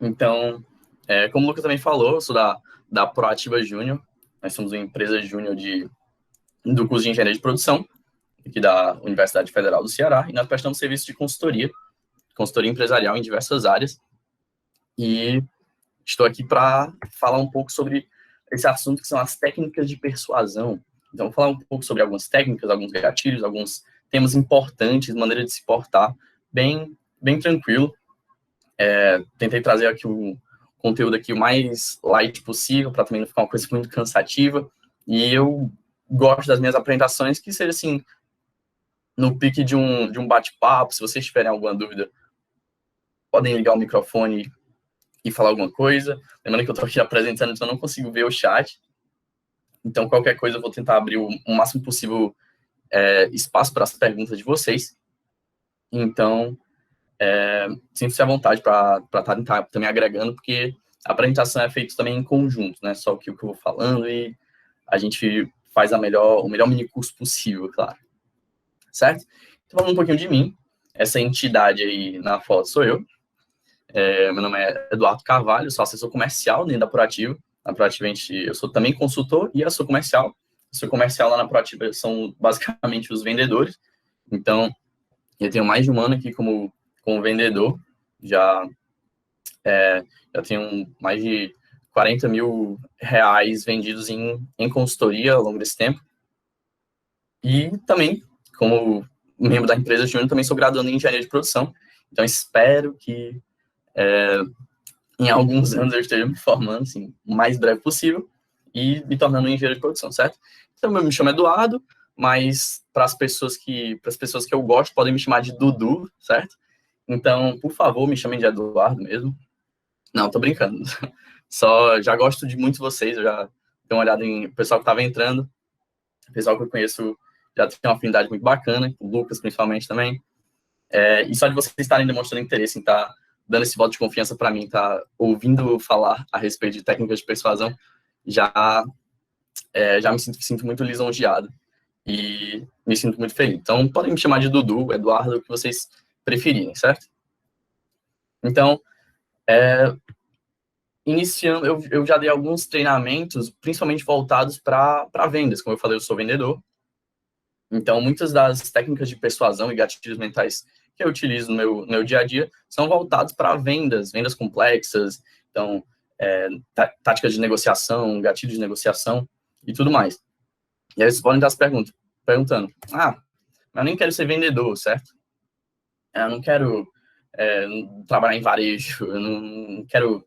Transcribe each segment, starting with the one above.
Então, como o Lucas também falou, eu sou da Proativa Júnior. Nós somos uma empresa júnior do curso de Engenharia de Produção, aqui da Universidade Federal do Ceará, e nós prestamos serviço de consultoria empresarial em diversas áreas. E estou aqui para falar um pouco sobre esse assunto que são as técnicas de persuasão. Então, vou falar um pouco sobre algumas técnicas, alguns gatilhos, alguns temas importantes, maneira de se portar, bem tranquilo. Tentei trazer aqui o conteúdo aqui o mais light possível, para também não ficar uma coisa muito cansativa. E eu gosto das minhas apresentações que seja assim, no pique de um bate-papo. Se vocês tiverem alguma dúvida, podem ligar o microfone e falar alguma coisa. Lembrando que eu estou aqui apresentando, então eu não consigo ver o chat. Então, qualquer coisa, eu vou tentar abrir o máximo possível espaço para as perguntas de vocês. Então, sinta-se à vontade para estar também agregando, porque a apresentação é feita também em conjunto, né? Só o que eu vou falando e a gente faz o melhor mini curso possível, claro. Certo? Então, falando um pouquinho de mim, essa entidade aí na foto sou eu. Meu nome é Eduardo Carvalho, sou assessor comercial dentro da Proativa. Na Proativa, eu sou também consultor e assessor comercial. Assessor comercial lá na Proativa são basicamente os vendedores. Então, eu tenho mais de um ano aqui como vendedor. Já tenho mais de 40 mil reais vendidos em consultoria ao longo desse tempo. E também, como membro da empresa Júnior, também sou graduando em engenharia de produção. Então, espero que em alguns anos eu esteja me formando, assim, o mais breve possível e me tornando um engenheiro de produção, certo? Então, eu me chamo Eduardo, mas para as pessoas que eu gosto, podem me chamar de Dudu, certo? Então, por favor, me chamem de Eduardo mesmo. Não, tô brincando. Só já gosto de muito vocês, eu já dei uma olhada em pessoal que estava entrando, o pessoal que eu conheço já tem uma afinidade muito bacana, o Lucas principalmente também. E só de vocês estarem demonstrando interesse em estar dando esse voto de confiança para mim, estar ouvindo falar a respeito de técnicas de persuasão, já me sinto muito lisonjeado e me sinto muito feliz. Então, podem me chamar de Dudu, Eduardo, o que vocês preferirem, certo? Então, iniciando, eu já dei alguns treinamentos, principalmente voltados para vendas. Como eu falei, eu sou vendedor. Então, muitas das técnicas de persuasão e gatilhos mentais que eu utilizo no meu dia a dia são voltados para vendas complexas. Então, táticas de negociação, gatilhos de negociação e tudo mais. E aí vocês podem estar se perguntando, mas eu nem quero ser vendedor, certo? Eu não quero trabalhar em varejo, eu não quero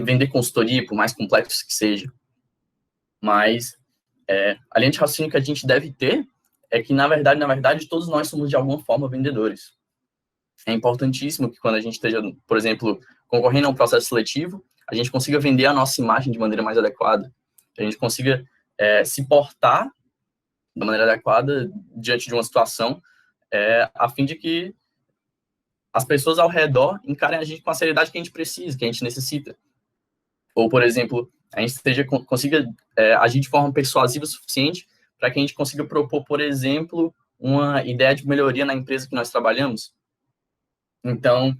vender consultoria, por mais complexo que seja. Mas a linha de raciocínio que a gente deve ter é que, na verdade, todos nós somos, de alguma forma, vendedores. É importantíssimo que quando a gente esteja, por exemplo, concorrendo a um processo seletivo, a gente consiga vender a nossa imagem de maneira mais adequada. A gente consiga se portar da maneira adequada diante de uma situação, a fim de que as pessoas ao redor encarem a gente com a seriedade que a gente precisa, que a gente necessita. Ou, por exemplo, a gente consiga agir de forma persuasiva o suficiente para que a gente consiga propor, por exemplo, uma ideia de melhoria na empresa que nós trabalhamos. Então,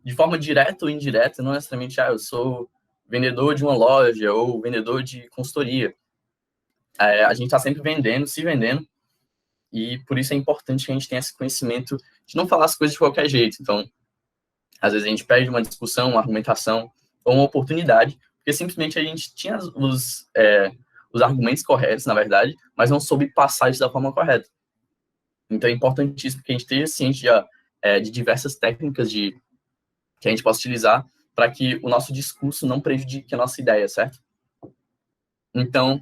de forma direta ou indireta, não necessariamente, eu sou vendedor de uma loja ou vendedor de consultoria. A gente está sempre vendendo, se vendendo, e por isso é importante que a gente tenha esse conhecimento de não falar as coisas de qualquer jeito. Então, às vezes a gente perde uma discussão, uma argumentação ou uma oportunidade, porque simplesmente a gente tinha os argumentos corretos, na verdade, mas não soube passar isso da forma correta. Então é importantíssimo que a gente esteja ciente de diversas técnicas que a gente possa utilizar para que o nosso discurso não prejudique a nossa ideia, certo? Então,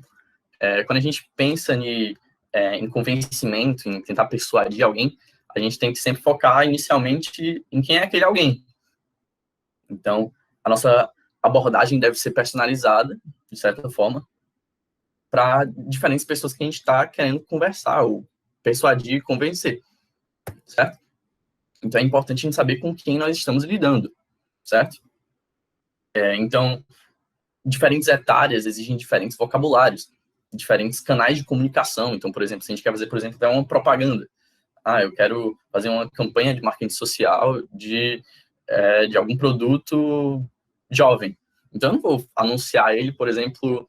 quando a gente pensa em convencimento, em tentar persuadir alguém, a gente tem que sempre focar inicialmente em quem é aquele alguém. Então, a nossa abordagem deve ser personalizada, de certa forma, para diferentes pessoas que a gente está querendo conversar, ou persuadir, convencer, certo? Então, é importante a gente saber com quem nós estamos lidando, certo? Então, diferentes etárias exigem diferentes vocabulários, diferentes canais de comunicação. Então, por exemplo, se a gente quer fazer, por exemplo, uma propaganda, eu quero fazer uma campanha de marketing social de de algum produto jovem. Então, eu não vou anunciar ele, por exemplo,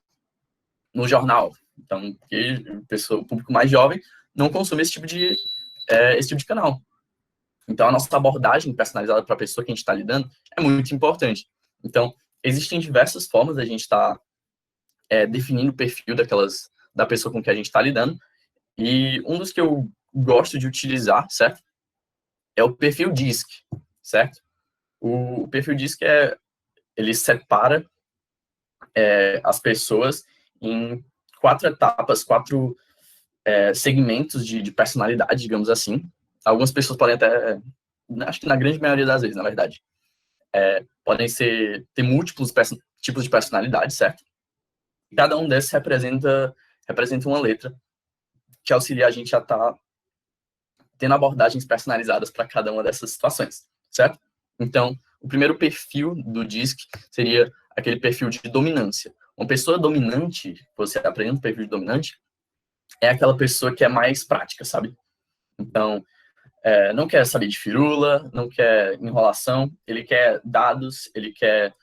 no jornal. Então, porque o público mais jovem não consome esse tipo de canal. Então, a nossa abordagem personalizada para a pessoa que a gente está lidando é muito importante. Então, existem diversas formas da gente estar definindo o perfil da pessoa com que a gente está lidando. E um dos que eu gosto de utilizar, certo? É o perfil DISC, certo? O perfil DISC ele separa as pessoas em 4 etapas, 4 segmentos de personalidade, digamos assim. Algumas pessoas podem até, acho que na grande maioria das vezes, na verdade, podem ter múltiplos tipos de personalidade, certo? E cada um desses representa uma letra que auxilia a gente a estar tendo abordagens personalizadas para cada uma dessas situações, certo? Então, o primeiro perfil do DISC seria aquele perfil de dominância. Uma pessoa dominante, você apresenta o perfil de dominante, é aquela pessoa que é mais prática, sabe? Então, não quer saber de firula, não quer enrolação, ele quer dados, ele quer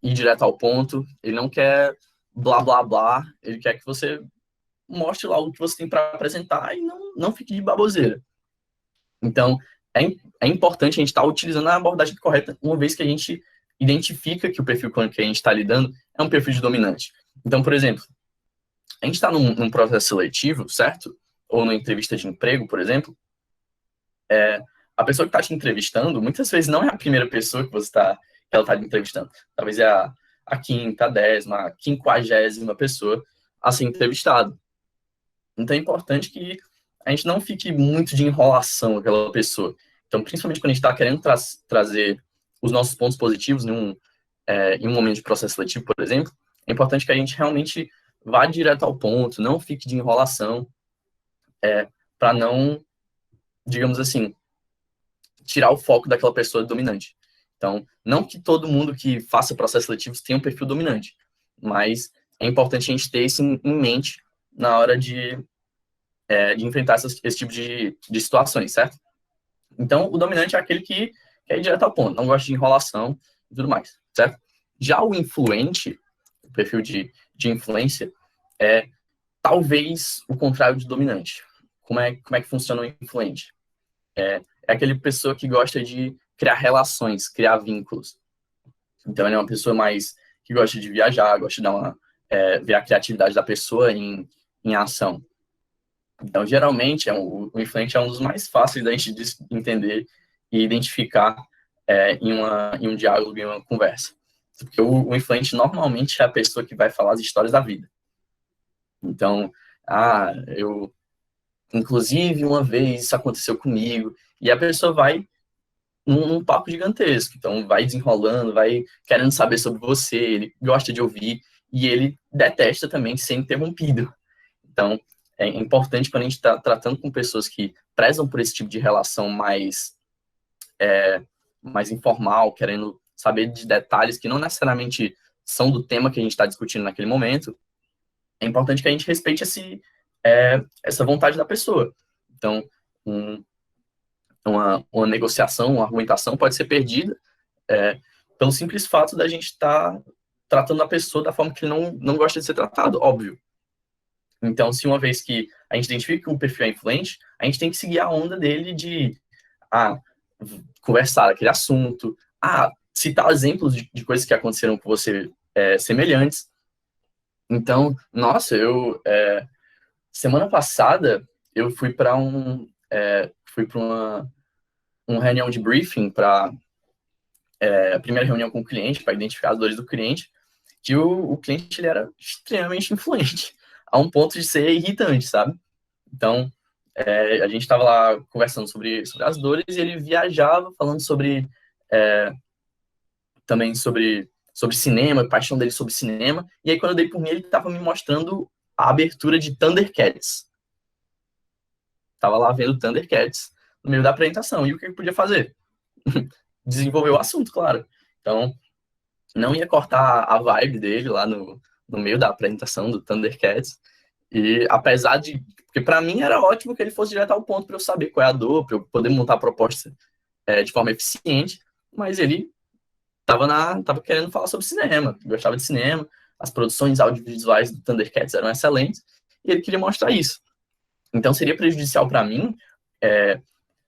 ir direto ao ponto, ele não quer blá, blá, blá, ele quer que você mostre lá o que você tem para apresentar e não fique de baboseira. Então, é importante a gente estar utilizando a abordagem correta, uma vez que a gente identifica que o perfil com que a gente está lidando é um perfil de dominante. Então, por exemplo, a gente está num processo seletivo, certo? Ou numa entrevista de emprego, por exemplo, a pessoa que está te entrevistando, muitas vezes não é a primeira pessoa que ela está te entrevistando. Talvez é a quinta, a 10ª, a 50ª pessoa a ser entrevistada. Então é importante que a gente não fique muito de enrolação com aquela pessoa. Então, principalmente quando a gente está querendo trazer os nossos pontos positivos em um momento de processo seletivo, por exemplo, é importante que a gente realmente vá direto ao ponto, não fique de enrolação, para não, digamos assim, tirar o foco daquela pessoa dominante. Então, não que todo mundo que faça processos seletivos tenha um perfil dominante, mas é importante a gente ter isso em mente na hora de enfrentar esse tipo de situações, certo? Então, o dominante é aquele que quer ir direto ao ponto, não gosta de enrolação e tudo mais, certo? Já o influente, o perfil de influência, é talvez o contrário de dominante. Como é que funciona o influente? É aquele pessoa que gosta de criar relações, criar vínculos. Então, ele é uma pessoa mais que gosta de viajar, gosta de ver a criatividade da pessoa em ação. Então, geralmente, o influente é um dos mais fáceis da gente entender e identificar em um diálogo, em uma conversa. Porque o influente normalmente é a pessoa que vai falar as histórias da vida. Então, inclusive, uma vez isso aconteceu comigo, e a pessoa vai num papo gigantesco. Então, vai desenrolando, vai querendo saber sobre você, ele gosta de ouvir, e ele detesta também ser interrompido. Então, é importante quando a gente está tratando com pessoas que prezam por esse tipo de relação mais informal, querendo saber de detalhes que não necessariamente são do tema que a gente está discutindo naquele momento, é importante que a gente respeite essa vontade da pessoa. Então, uma negociação, uma argumentação pode ser perdida pelo simples fato da gente estar tratando a pessoa da forma que ele não gosta de ser tratado, óbvio. Então, se uma vez que a gente identifica que o perfil é influente, a gente tem que seguir a onda dele de conversar aquele assunto, citar exemplos de coisas que aconteceram com você semelhantes. Então, nossa, semana passada eu fui para uma reunião de briefing para a primeira reunião com o cliente, para identificar as dores do cliente, que o cliente ele era extremamente influente, a um ponto de ser irritante, sabe? Então, a gente estava lá conversando sobre as dores e ele viajava falando também sobre cinema, a paixão dele sobre cinema. E aí, quando eu dei por mim, ele estava me mostrando a abertura de Thundercats. Estava lá vendo Thundercats no meio da apresentação. E o que eu podia fazer? Desenvolver o assunto, claro. Então, não ia cortar a vibe dele lá no meio da apresentação do Thundercats. E apesar de... Porque para mim era ótimo que ele fosse direto ao ponto para eu saber qual é a dor, para eu poder montar a proposta de forma eficiente. mas ele tava querendo falar sobre cinema, gostava de cinema, as produções audiovisuais do Thundercats eram excelentes, e ele queria mostrar isso. Então seria prejudicial para mim,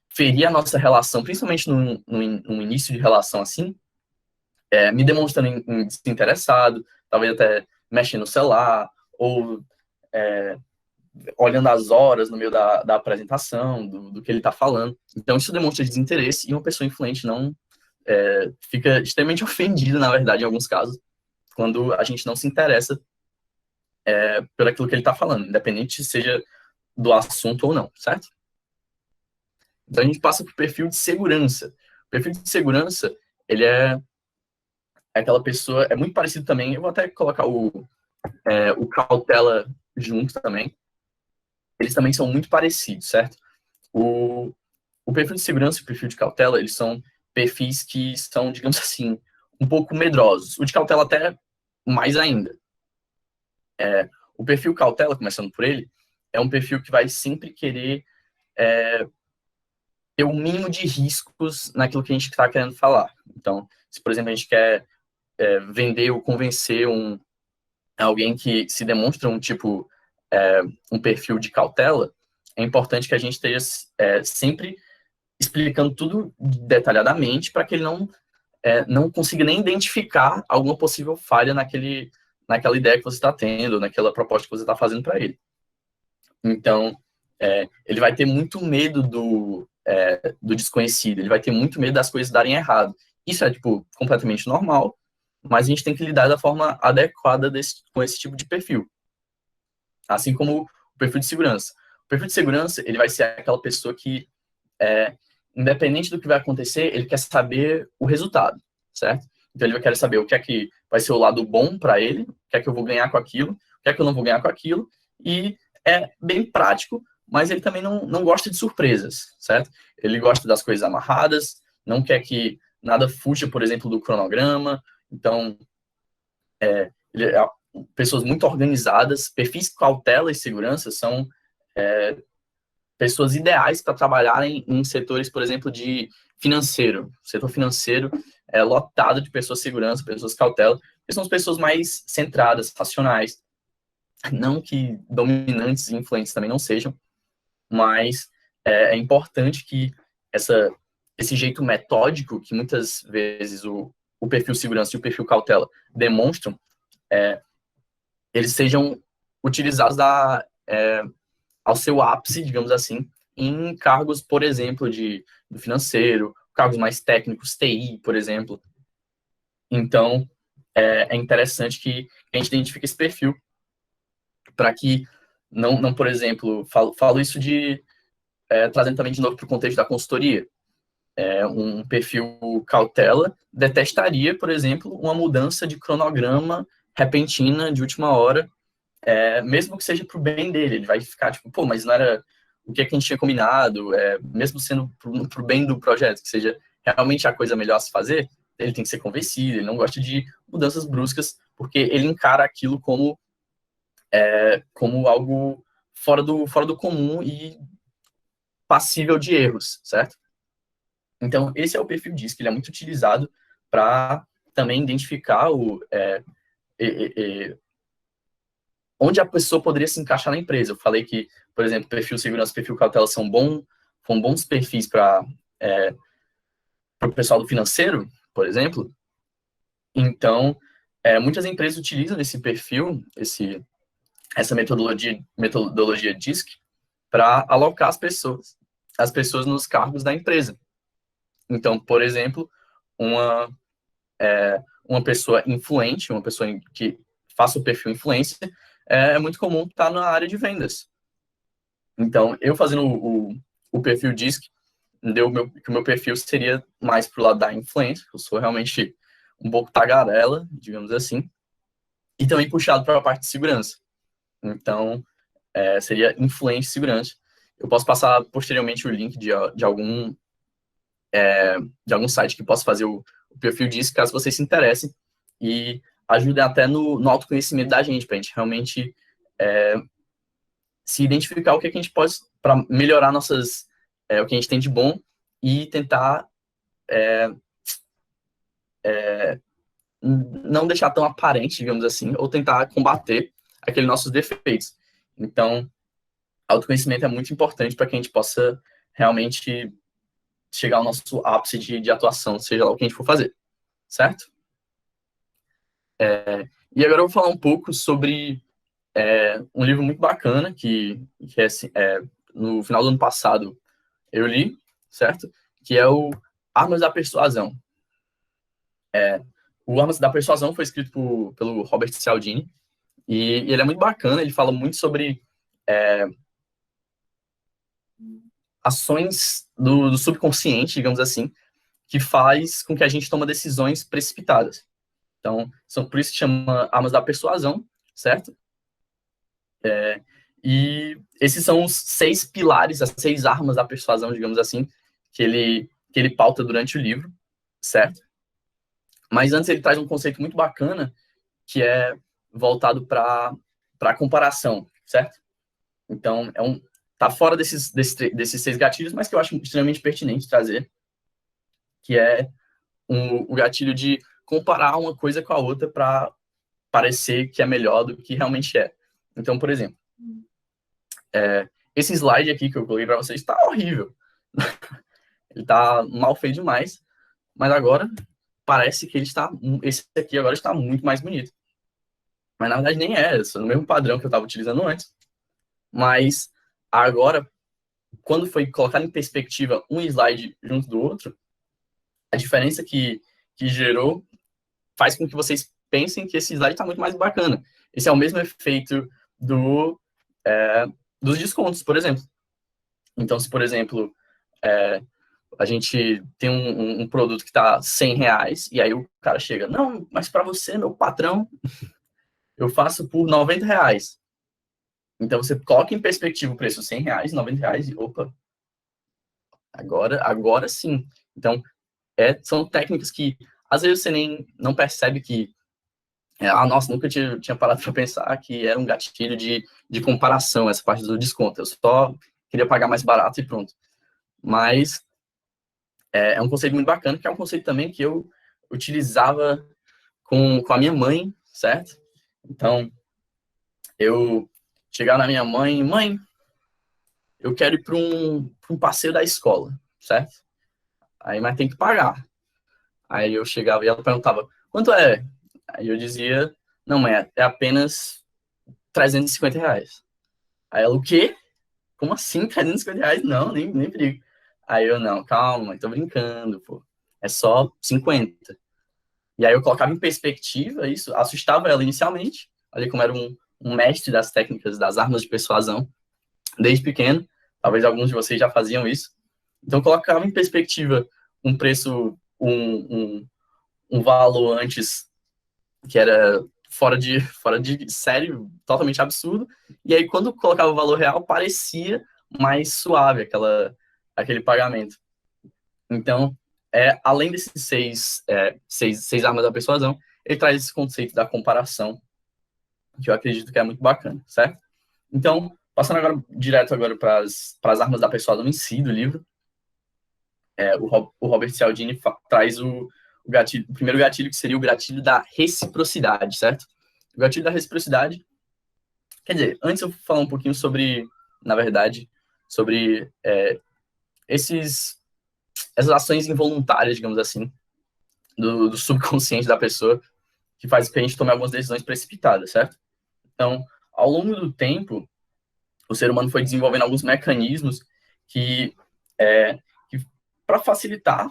ferir a nossa relação, principalmente no início de relação assim, me demonstrando desinteressado, talvez até mexendo no celular, ou olhando as horas no meio da apresentação, do que ele está falando. Então isso demonstra desinteresse, e uma pessoa influente não fica extremamente ofendida, na verdade, em alguns casos, quando a gente não se interessa por aquilo que ele está falando, independente seja do assunto ou não, certo? Então a gente passa para o perfil de segurança. O perfil de segurança, ele é aquela pessoa, é muito parecido também, eu vou até colocar o cautela junto também, eles também são muito parecidos, certo? O perfil de segurança e o perfil de cautela, eles são perfis que são, digamos assim, um pouco medrosos. O de cautela até mais ainda. O perfil cautela, começando por ele, é um perfil que vai sempre querer ter o mínimo de riscos naquilo que a gente está querendo falar. Então, se, por exemplo, a gente quer vender ou convencer alguém que se demonstra um perfil de cautela, é importante que a gente esteja sempre explicando tudo detalhadamente para que ele não consiga nem identificar alguma possível falha naquela ideia que você está tendo, naquela proposta que você está fazendo para ele. Então, ele vai ter muito medo do desconhecido, ele vai ter muito medo das coisas darem errado. Isso é, completamente normal, mas a gente tem que lidar da forma adequada com esse tipo de perfil. Assim como o perfil de segurança. O perfil de segurança, ele vai ser aquela pessoa que, independente do que vai acontecer, ele quer saber o resultado, certo? Então, ele vai querer saber o que é que vai ser o lado bom para ele, o que é que eu vou ganhar com aquilo, o que é que eu não vou ganhar com aquilo, e é bem prático, mas ele também não gosta de surpresas, certo? Ele gosta das coisas amarradas, não quer que nada fuja, por exemplo, do cronograma, então, pessoas muito organizadas, perfis cautela e segurança são pessoas ideais para trabalharem em setores, por exemplo, de financeiro. O setor financeiro é lotado de pessoas segurança, pessoas cautela, que são as pessoas mais centradas, racionais. Não que dominantes e influentes também não sejam, mas é importante que esse jeito metódico que muitas vezes o perfil segurança e o perfil cautela demonstram, eles sejam utilizados ao seu ápice, digamos assim, em cargos, por exemplo, do financeiro, cargos mais técnicos, TI, por exemplo. Então, é interessante que a gente identifique esse perfil para que não, por exemplo, falo isso trazendo também de novo para o contexto da consultoria. Um perfil cautela detestaria, por exemplo, uma mudança de cronograma repentina de última hora, mesmo que seja para o bem dele. Ele vai ficar tipo, pô, mas não era o que a gente tinha combinado, mesmo sendo para o bem do projeto, que seja realmente a coisa melhor a se fazer, ele tem que ser convencido, ele não gosta de mudanças bruscas, porque ele encara aquilo como algo fora do comum e passível de erros, certo? Então, esse é o perfil DISC, ele é muito utilizado para também identificar onde a pessoa poderia se encaixar na empresa. Eu falei que, por exemplo, perfil segurança e perfil cautela são bons perfis para o pessoal do financeiro, por exemplo. Então, muitas empresas utilizam esse perfil, essa metodologia DISC, para alocar as pessoas nos cargos da empresa. Então, por exemplo, uma, uma pessoa influente, uma pessoa que faça o perfil influência, é muito comum estar na área de vendas. Então, eu fazendo o perfil DISC, que o meu perfil seria mais pro lado da influência, eu sou realmente um pouco tagarela, digamos assim, e também puxado para a parte de segurança. Então, seria influente segurança. Eu posso passar posteriormente o link de algum site que possa fazer o perfil disso, caso vocês se interessem, e ajudem até no autoconhecimento da gente, para a gente realmente se identificar o que a gente pode, para melhorar o que a gente tem de bom e tentar não deixar tão aparente, digamos assim, ou tentar combater aqueles nossos defeitos. Então, autoconhecimento é muito importante para que a gente possa realmente chegar ao nosso ápice de atuação, seja lá o que a gente for fazer, certo? E agora eu vou falar um pouco sobre um livro muito bacana que no final do ano passado eu li, certo? Que é o Armas da Persuasão. O Armas da Persuasão foi escrito pelo Robert Cialdini e ele é muito bacana, ele fala muito sobre ações do subconsciente, digamos assim, que faz com que a gente tome decisões precipitadas. Então, por isso que chama Armas da Persuasão, certo? E esses são os 6 pilares, as 6 armas da persuasão, digamos assim, que ele pauta durante o livro, certo? Mas antes ele traz um conceito muito bacana, que é voltado para a comparação, certo? Então, tá fora desses 6 gatilhos, mas que eu acho extremamente pertinente trazer, que é o gatilho de comparar uma coisa com a outra para parecer que é melhor do que realmente é. Então, por exemplo, esse slide aqui que eu coloquei para vocês está horrível. Ele está mal feito demais, mas agora parece que esse aqui agora está muito mais bonito. Mas na verdade nem é, no mesmo padrão que eu estava utilizando antes. Mas agora, quando foi colocado em perspectiva um slide junto do outro, a diferença que gerou faz com que vocês pensem que esse slide está muito mais bacana. Esse é o mesmo efeito dos descontos, por exemplo. Então, se, por exemplo, a gente tem um produto que está R$100, e aí o cara chega, não, mas para você, meu patrão, eu faço por R$90. Então, você coloca em perspectiva o preço R$100, R$90, e opa, agora sim. Então, são técnicas que, às vezes, você nem não percebe que nossa, nunca tinha parado para pensar que era um gatilho de comparação, essa parte do desconto. Eu só queria pagar mais barato e pronto. Mas é um conceito muito bacana, que é um conceito também que eu utilizava com a minha mãe, certo? Então, eu chegava na minha mãe, eu quero ir para um passeio da escola, certo? Aí, mas tem que pagar. Aí eu chegava e ela perguntava, quanto é? Aí eu dizia, não, mãe, é apenas R$350. Aí ela, o quê? Como assim, R$350? Não, nem brigo. Aí eu, não, calma, mãe, tô brincando, pô. É só 50. E aí eu colocava em perspectiva isso, assustava ela inicialmente, ali como era um mestre das técnicas, das armas de persuasão, desde pequeno. Talvez alguns de vocês já faziam isso. Então eu colocava em perspectiva um preço, um valor antes que era fora de série, totalmente absurdo. E aí, quando colocava o valor real, parecia mais suave aquele pagamento. Então, além desses seis armas da persuasão, ele traz esse conceito da comparação, que eu acredito que é muito bacana, certo? Então, passando direto para as armas da persuasão em si do livro, o Robert Cialdini traz o primeiro gatilho, que seria o gatilho da reciprocidade, certo? O gatilho da reciprocidade, quer dizer, antes eu falar um pouquinho sobre, na verdade, sobre essas ações involuntárias, digamos assim, do subconsciente da pessoa, que faz com que a gente tome algumas decisões precipitadas, certo? Então, ao longo do tempo, o ser humano foi desenvolvendo alguns mecanismos que para facilitar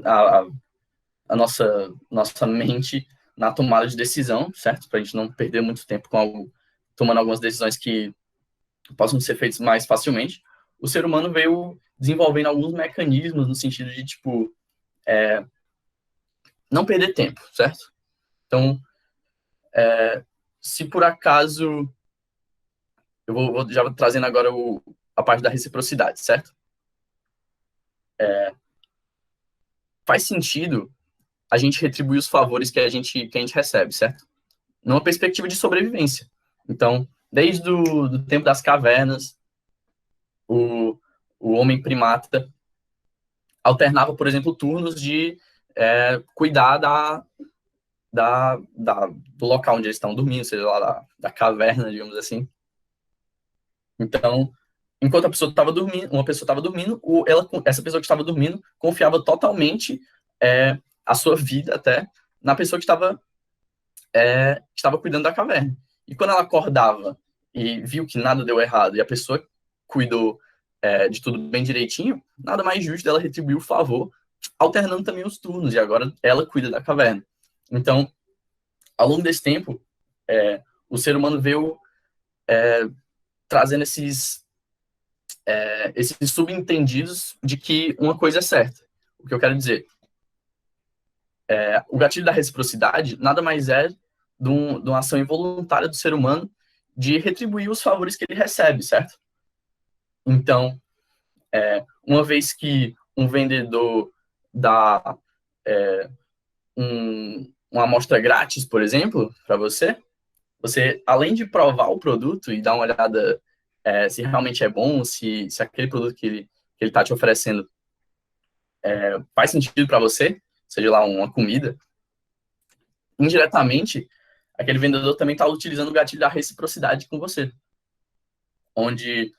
a nossa mente na tomada de decisão, certo? Para a gente não perder muito tempo tomando algumas decisões que possam ser feitas mais facilmente. O ser humano veio desenvolvendo alguns mecanismos no sentido de, tipo, não perder tempo, certo? Então, se por acaso... Eu vou já trazendo agora a parte da reciprocidade, certo? Faz sentido a gente retribuir os favores que a gente recebe, certo? Numa perspectiva de sobrevivência. Então, desde o tempo das cavernas, o homem primata alternava, por exemplo, turnos de cuidar do local onde eles estão dormindo, seja lá da caverna, digamos assim. Então, enquanto a pessoa estava dormindo, uma pessoa estava dormindo, essa pessoa que estava dormindo confiava totalmente a sua vida até na pessoa que estava cuidando da caverna. E quando ela acordava e viu que nada deu errado e a pessoa cuidou de tudo bem direitinho, nada mais justo dela retribuir o favor, alternando também os turnos, e agora ela cuida da caverna. Então, ao longo desse tempo, o ser humano veio trazendo esses subentendidos de que uma coisa é certa. O que eu quero dizer? O gatilho da reciprocidade nada mais é de uma ação involuntária do ser humano de retribuir os favores que ele recebe, certo? Então, uma vez que um vendedor dá uma amostra grátis, por exemplo, para você, além de provar o produto e dar uma olhada se realmente é bom, se aquele produto que ele está te oferecendo faz sentido para você, seja lá uma comida, indiretamente, aquele vendedor também está utilizando o gatilho da reciprocidade com você, onde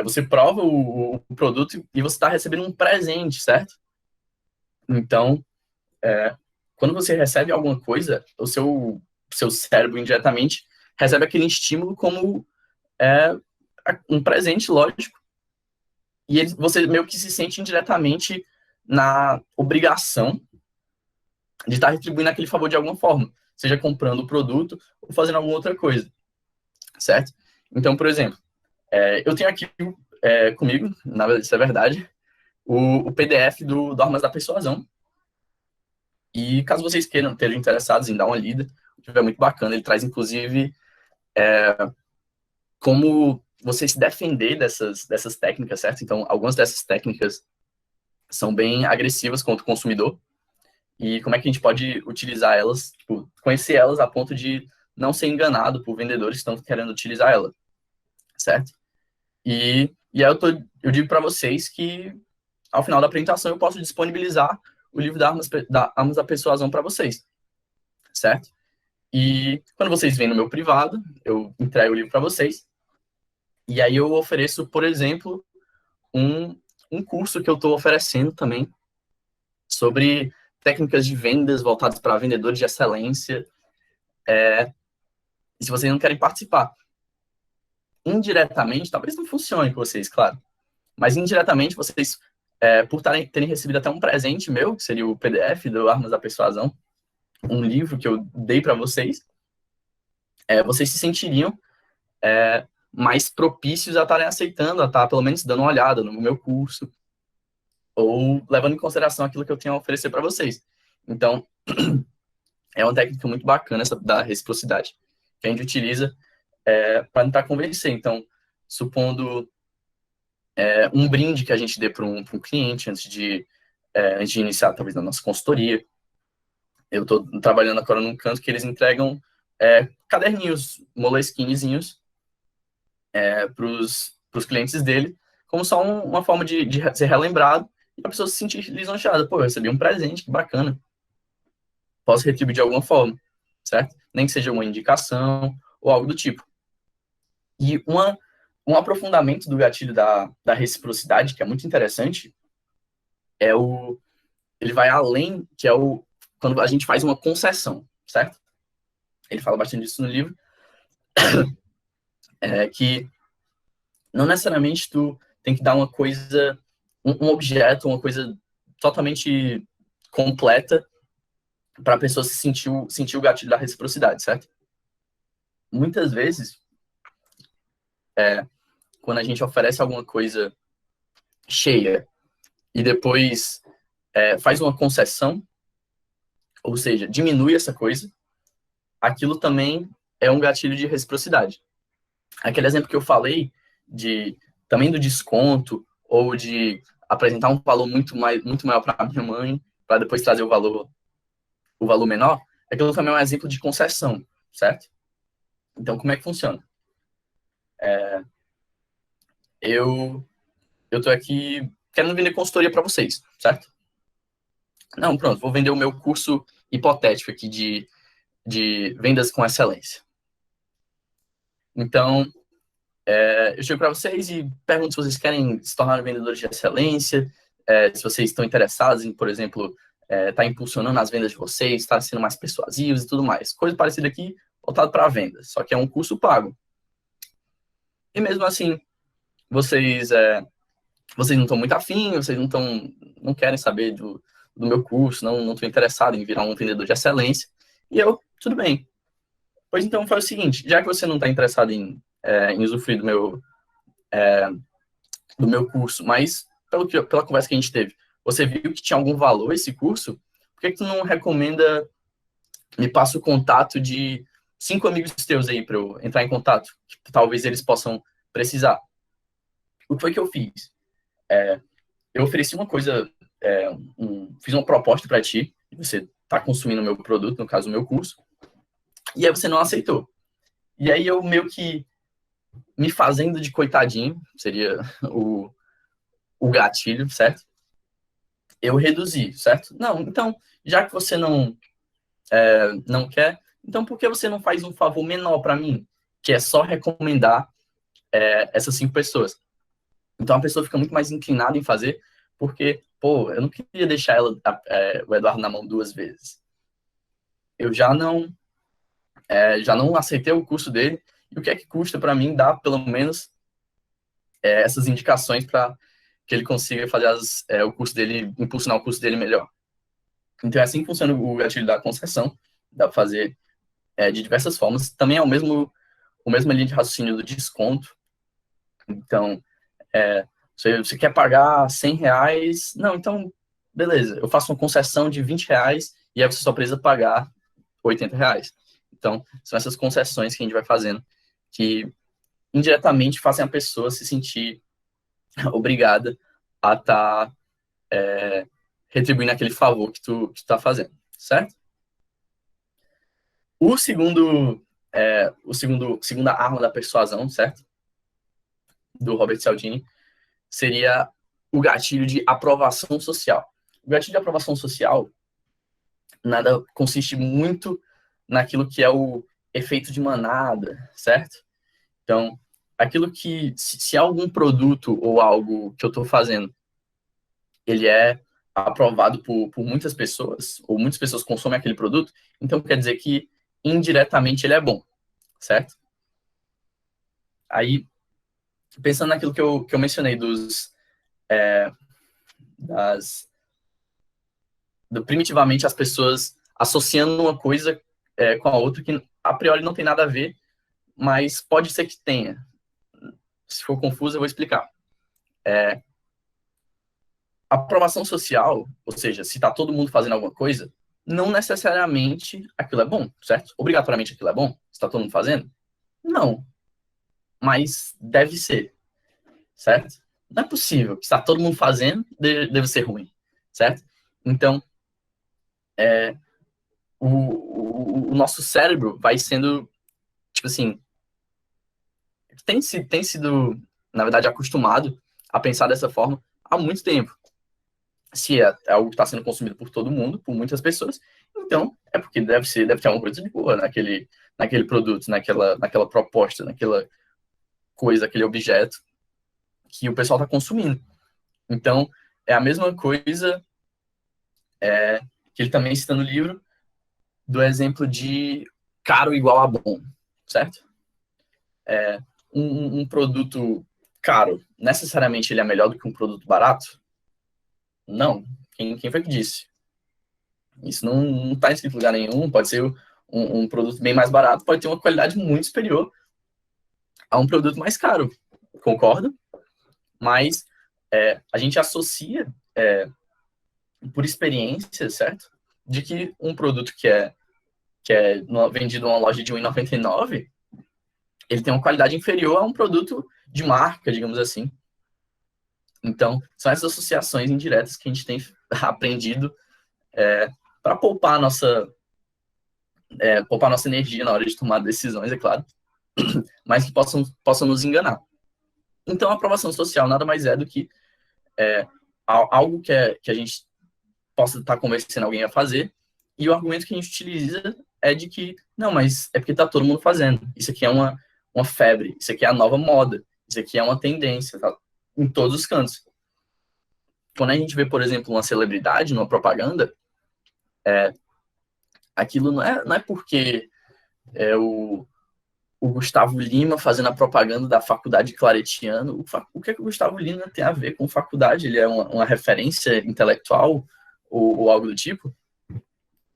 você prova o produto e você está recebendo um presente, certo? Então, quando você recebe alguma coisa, o seu cérebro indiretamente recebe aquele estímulo como é, um presente, lógico, e você meio que se sente indiretamente na obrigação de estar retribuindo aquele favor de alguma forma, seja comprando o produto ou fazendo alguma outra coisa, certo? Então, por exemplo, eu tenho aqui comigo, na verdade, isso é verdade, o PDF do Armas da Persuasão. E caso vocês queiram, estejam interessados em dar uma lida, é muito bacana. Ele traz, inclusive, como você se defender dessas técnicas, certo? Então, algumas dessas técnicas são bem agressivas contra o consumidor. E como é que a gente pode utilizar elas, tipo, conhecer elas a ponto de não ser enganado por vendedores que estão querendo utilizar ela, certo? E aí eu digo para vocês que, ao final da apresentação, eu posso disponibilizar o livro Armas da Persuasão para vocês, certo? E quando vocês vêm no meu privado, eu entrego o livro para vocês. E aí eu ofereço, por exemplo, um curso que eu estou oferecendo também sobre técnicas de vendas voltadas para vendedores de excelência. E se vocês não querem participar, indiretamente, talvez não funcione com vocês, claro, mas indiretamente vocês, por terem recebido até um presente meu, que seria o PDF do Armas da Persuasão, um livro que eu dei para vocês, vocês se sentiriam mais propícios a estarem aceitando, a estar pelo menos dando uma olhada no meu curso, ou levando em consideração aquilo que eu tenho a oferecer para vocês. Então, é uma técnica muito bacana essa da reciprocidade, que a gente utiliza para tentar convencer. Então, supondo um brinde que a gente dê para um cliente antes de iniciar, talvez, na nossa consultoria. Eu estou trabalhando agora num canto que eles entregam caderninhos, moleskinizinhos, para os clientes dele, como só uma forma de ser relembrado e a pessoa se sentir lisonjeada. Pô, eu recebi um presente, que bacana. Posso retribuir de alguma forma, certo? Nem que seja uma indicação ou algo do tipo. E um aprofundamento do gatilho da reciprocidade, que é muito interessante, ele vai além, que é quando a gente faz uma concessão, certo? Ele fala bastante disso no livro, que não necessariamente tu tem que dar uma coisa, um objeto, uma coisa totalmente completa para a pessoa sentir o gatilho da reciprocidade, certo? Muitas vezes, quando a gente oferece alguma coisa cheia e depois faz uma concessão, ou seja, diminui essa coisa, aquilo também é um gatilho de reciprocidade. Aquele exemplo que eu falei também do desconto ou de apresentar um valor muito maior para minha mãe para depois trazer o valor menor, aquilo também é um exemplo de concessão, certo? Então, como é que funciona? Eu tô aqui querendo vender consultoria para vocês, certo? Não, pronto, vou vender o meu curso hipotético aqui de vendas com excelência. Então, eu chego para vocês e pergunto se vocês querem se tornar vendedores de excelência, se vocês estão interessados em, por exemplo, tá impulsionando as vendas de vocês, está sendo mais persuasivos e tudo mais. Coisa parecida aqui, voltado para vendas, só que é um curso pago. E mesmo assim, vocês, vocês não estão muito afim, vocês não querem saber do meu curso, não estão interessados em virar um vendedor de excelência. E eu, tudo bem. Pois então, faz o seguinte, já que você não está interessado em usufruir do meu curso, mas pela conversa que a gente teve, você viu que tinha algum valor esse curso, por que tu não recomenda, me passa o contato de 5 amigos teus aí para eu entrar em contato, que talvez eles possam precisar. O que foi que eu fiz? Eu ofereci uma coisa, fiz uma proposta para ti, você está consumindo o meu produto, no caso o meu curso, e aí você não aceitou. E aí eu meio que me fazendo de coitadinho, seria o gatilho, certo? Eu reduzi, certo? Não, então, já que você não quer, então por que você não faz um favor menor para mim? Que é só recomendar essas 5 pessoas. Então a pessoa fica muito mais inclinada em fazer, porque, pô, eu não queria deixar o Eduardo na mão 2 vezes. Eu já não aceitei o custo dele, e o que é que custa para mim dar pelo menos essas indicações para que ele consiga fazer o curso dele, impulsionar o curso dele melhor. Então é assim que funciona o gatilho da concessão, dá para fazer de diversas formas. Também é o mesmo linha de raciocínio do desconto. Então, você quer pagar R$ 100? Não, então, beleza, eu faço uma concessão de R$ 20 e aí você só precisa pagar R$ 80. Então, são essas concessões que a gente vai fazendo que indiretamente fazem a pessoa se sentir obrigada a estar retribuindo aquele favor que tu tá fazendo, certo? Segunda arma da persuasão, certo? Do Robert Cialdini, seria o gatilho de aprovação social. O gatilho de aprovação social nada consiste muito naquilo que é o efeito de manada, certo? Então, aquilo que, se algum produto ou algo que eu estou fazendo, ele é aprovado por muitas pessoas, ou muitas pessoas consomem aquele produto, então quer dizer que indiretamente ele é bom, certo? Aí, pensando naquilo que eu mencionei das, primitivamente as pessoas associando uma coisa com a outra que a priori não tem nada a ver, mas pode ser que tenha. Se for confuso, eu vou explicar. A aprovação social, ou seja, se está todo mundo fazendo alguma coisa, não necessariamente aquilo é bom, certo? Obrigatoriamente aquilo é bom? Se está todo mundo fazendo? Não. Mas deve ser, certo? Não é possível que está todo mundo fazendo, deve ser ruim, certo? Então, o nosso cérebro vai sendo, tipo assim, tem sido, na verdade, acostumado a pensar dessa forma há muito tempo. Se é algo que está sendo consumido por todo mundo, por muitas pessoas, então é porque deve ter alguma coisa de boa naquele produto, naquela proposta, naquela coisa, aquele objeto que o pessoal está consumindo. Então, é a mesma coisa que ele também cita no livro, do exemplo de caro igual a bom, certo? Um produto caro, necessariamente ele é melhor do que um produto barato? Não. Quem foi que disse? Isso não está escrito em lugar nenhum. Pode ser um produto bem mais barato, pode ter uma qualidade muito superior a um produto mais caro. Concordo? Mas a gente associa, por experiência, certo? De que um produto que é vendido numa loja de R$ 1,99, ele tem uma qualidade inferior a um produto de marca, digamos assim. Então, são essas associações indiretas que a gente tem aprendido para poupar nossa energia na hora de tomar decisões, é claro, mas que possam nos enganar. Então, a aprovação social nada mais é do que algo que a gente possa estar convencendo alguém a fazer, e o argumento que a gente utiliza é de que, não, mas é porque está todo mundo fazendo. Isso aqui é uma febre, isso aqui é a nova moda, isso aqui é uma tendência, tá? Em todos os cantos. Quando a gente vê, por exemplo, uma celebridade numa propaganda, aquilo não é porque é o Gustavo Lima fazendo a propaganda da faculdade claretiano. O que é que o Gustavo Lima tem a ver com faculdade? Ele é uma referência intelectual ou algo do tipo?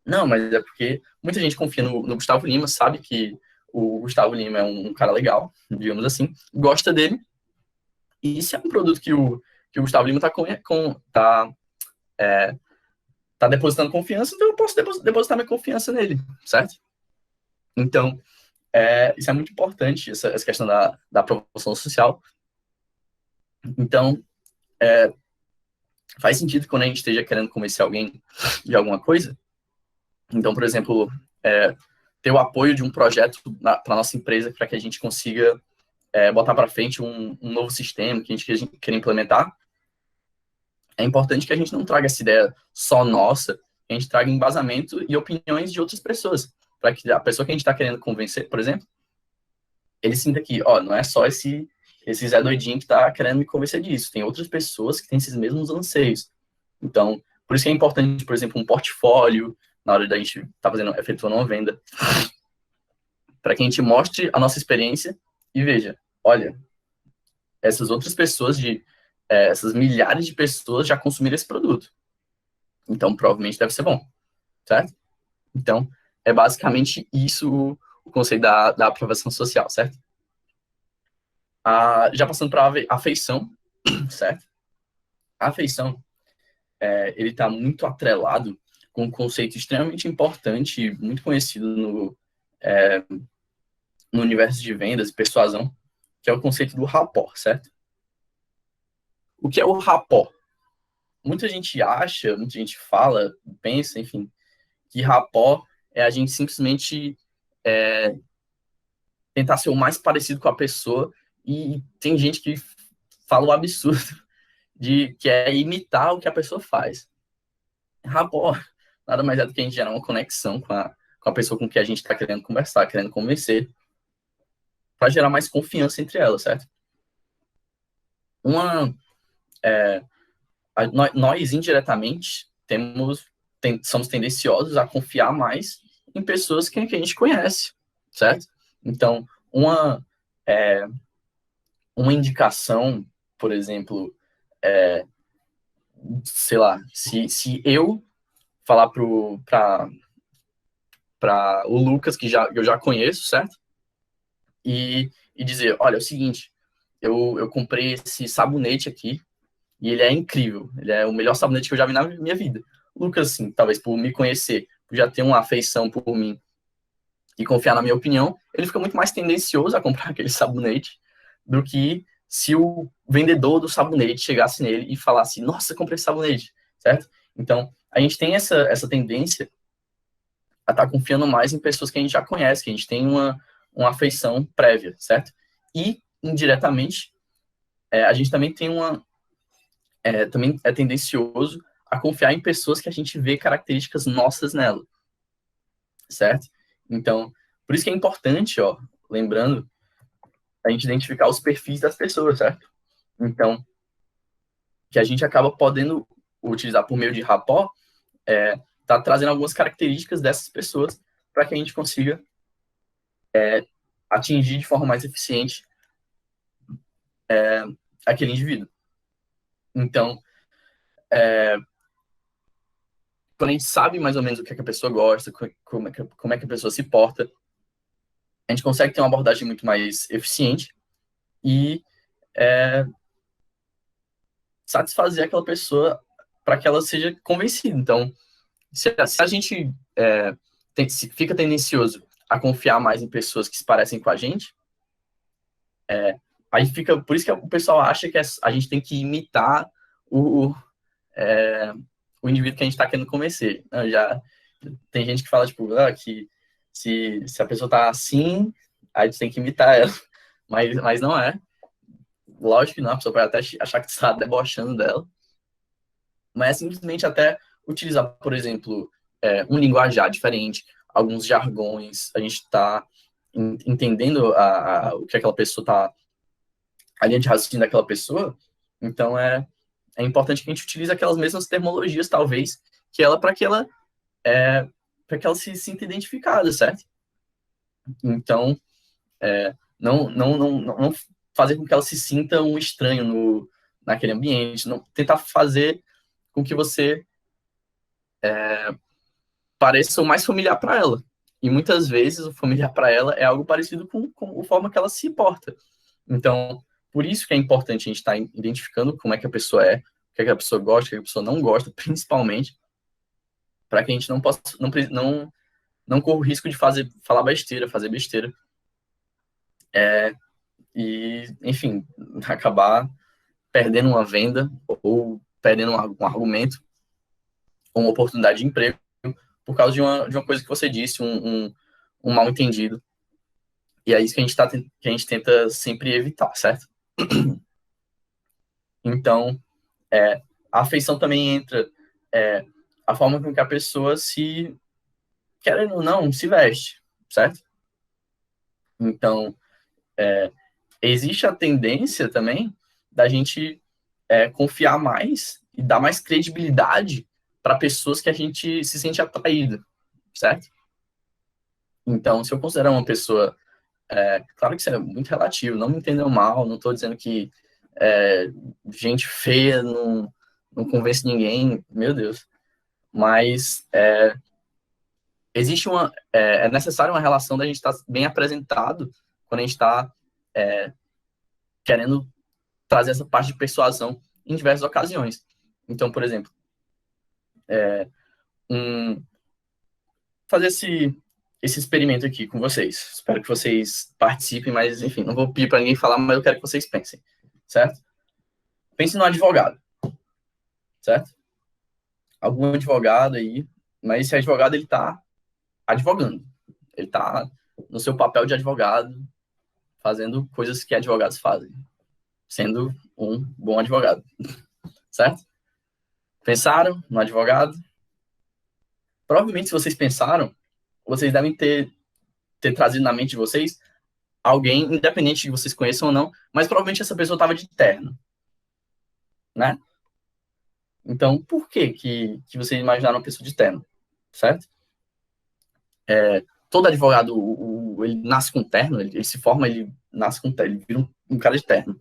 Não, mas é porque muita gente confia no Gustavo Lima, sabe que o Gustavo Lima é um cara legal, digamos assim, gosta dele, e se é um produto que o Gustavo Lima tá depositando confiança, então eu posso depositar minha confiança nele, certo? Então, isso é muito importante, essa questão da promoção social. Então, faz sentido quando a gente esteja querendo convencer alguém de alguma coisa. Então, por exemplo, ter o apoio de um projeto para a nossa empresa para que a gente consiga botar para frente um novo sistema que a gente quer implementar. É importante que a gente não traga essa ideia só nossa, que a gente traga embasamento e opiniões de outras pessoas, para que a pessoa que a gente está querendo convencer, por exemplo, ele sinta que, ó, não é só esse Zé doidinho que está querendo me convencer disso, tem outras pessoas que têm esses mesmos anseios. Então, por isso que é importante, por exemplo, um portfólio, na hora da gente estar efetuando uma venda, para que a gente mostre a nossa experiência e veja, olha, essas outras pessoas, essas milhares de pessoas já consumiram esse produto. Então, provavelmente deve ser bom, certo? Então, é basicamente isso o conceito da aprovação social, certo? Já passando para a afeição, certo? A afeição, ele está muito atrelado com um conceito extremamente importante, muito conhecido no universo de vendas e persuasão, que é o conceito do rapport, certo? O que é o rapport? Muita gente acha, muita gente fala, pensa, enfim, que rapport é a gente simplesmente tentar ser o mais parecido com a pessoa, e tem gente que fala o absurdo de que é imitar o que a pessoa faz. Rapport nada mais é do que a gente gerar uma conexão com a pessoa com que a gente está querendo conversar, querendo convencer, para gerar mais confiança entre elas, certo? Nós indiretamente somos tendenciosos a confiar mais em pessoas que a gente conhece, certo? Então, uma indicação, por exemplo, sei lá, se eu falar para o Lucas, que eu já conheço, certo? E dizer, olha, é o seguinte, eu comprei esse sabonete aqui, e ele é incrível, ele é o melhor sabonete que eu já vi na minha vida. O Lucas, assim, talvez por me conhecer, por já ter uma afeição por mim e confiar na minha opinião, ele fica muito mais tendencioso a comprar aquele sabonete do que se o vendedor do sabonete chegasse nele e falasse, nossa, comprei esse sabonete, certo? Então, a gente tem essa tendência a estar confiando mais em pessoas que a gente já conhece, que a gente tem uma afeição prévia, certo? E, indiretamente, a gente também tem também é tendencioso a confiar em pessoas que a gente vê características nossas nela, certo? Então, por isso que é importante, ó, lembrando, a gente identificar os perfis das pessoas, certo? Então, que a gente acaba podendo utilizar por meio de rapport, tá trazendo algumas características dessas pessoas para que a gente consiga atingir de forma mais eficiente aquele indivíduo. Então, quando a gente sabe mais ou menos o que, é que a pessoa gosta, como é que a pessoa se porta, a gente consegue ter uma abordagem muito mais eficiente e satisfazer aquela pessoa para que ela seja convencida. Então, se a gente fica tendencioso a confiar mais em pessoas que se parecem com a gente, aí fica, por isso que o pessoal acha que a gente tem que imitar o indivíduo que a gente está querendo convencer. Já tem gente que fala, tipo, que se a pessoa tá assim, aí tu tem que imitar ela. Mas não é. Lógico que não, a pessoa pode até achar que tu está debochando dela. Mas é simplesmente até utilizar, por exemplo, um linguajar diferente, alguns jargões, a gente está entendendo o que aquela pessoa está, a linha de raciocínio daquela pessoa, então é importante que a gente utilize aquelas mesmas terminologias, talvez, que ela, para que ela se sinta identificada, certo? Então, não fazer com que ela se sinta um estranho naquele ambiente, não tentar fazer com que você pareça o mais familiar para ela. E muitas vezes o familiar para ela é algo parecido com a forma que ela se porta. Então, por isso que é importante a gente estar identificando como é que a pessoa é, o que é que a pessoa gosta, o que a pessoa não gosta, principalmente, para que a gente não possa, não corra o risco de falar besteira, fazer besteira. E, enfim, acabar perdendo uma venda ou perdendo um argumento ou uma oportunidade de emprego por causa de uma coisa que você disse, um mal entendido. E é isso que a gente tenta sempre evitar, certo? Então, a afeição também entra a forma com que a pessoa querendo ou não, se veste, certo? Então, existe a tendência também da gente confiar mais e dar mais credibilidade para pessoas que a gente se sente atraído, certo? Então, se eu considerar uma pessoa, claro que isso é muito relativo, não me entendam mal, não estou dizendo que gente feia não convence ninguém, meu Deus, mas existe é necessário uma relação da gente estar bem apresentado quando a gente está querendo trazer essa parte de persuasão em diversas ocasiões. Então, por exemplo, fazer esse experimento aqui com vocês. Espero que vocês participem, mas, enfim, não vou pedir para ninguém falar, mas eu quero que vocês pensem, certo? Pense no advogado, certo? Algum advogado aí, mas esse advogado, ele está advogando. Ele está no seu papel de advogado, fazendo coisas que advogados fazem, sendo um bom advogado, certo? Pensaram no advogado? Provavelmente, se vocês pensaram, vocês devem ter trazido na mente de vocês alguém, independente de vocês conheçam ou não, mas provavelmente essa pessoa estava de terno, né? Então, por que vocês imaginaram uma pessoa de terno, certo? Todo advogado, ele nasce com terno, ele se forma, ele nasce com terno, ele vira um cara de terno.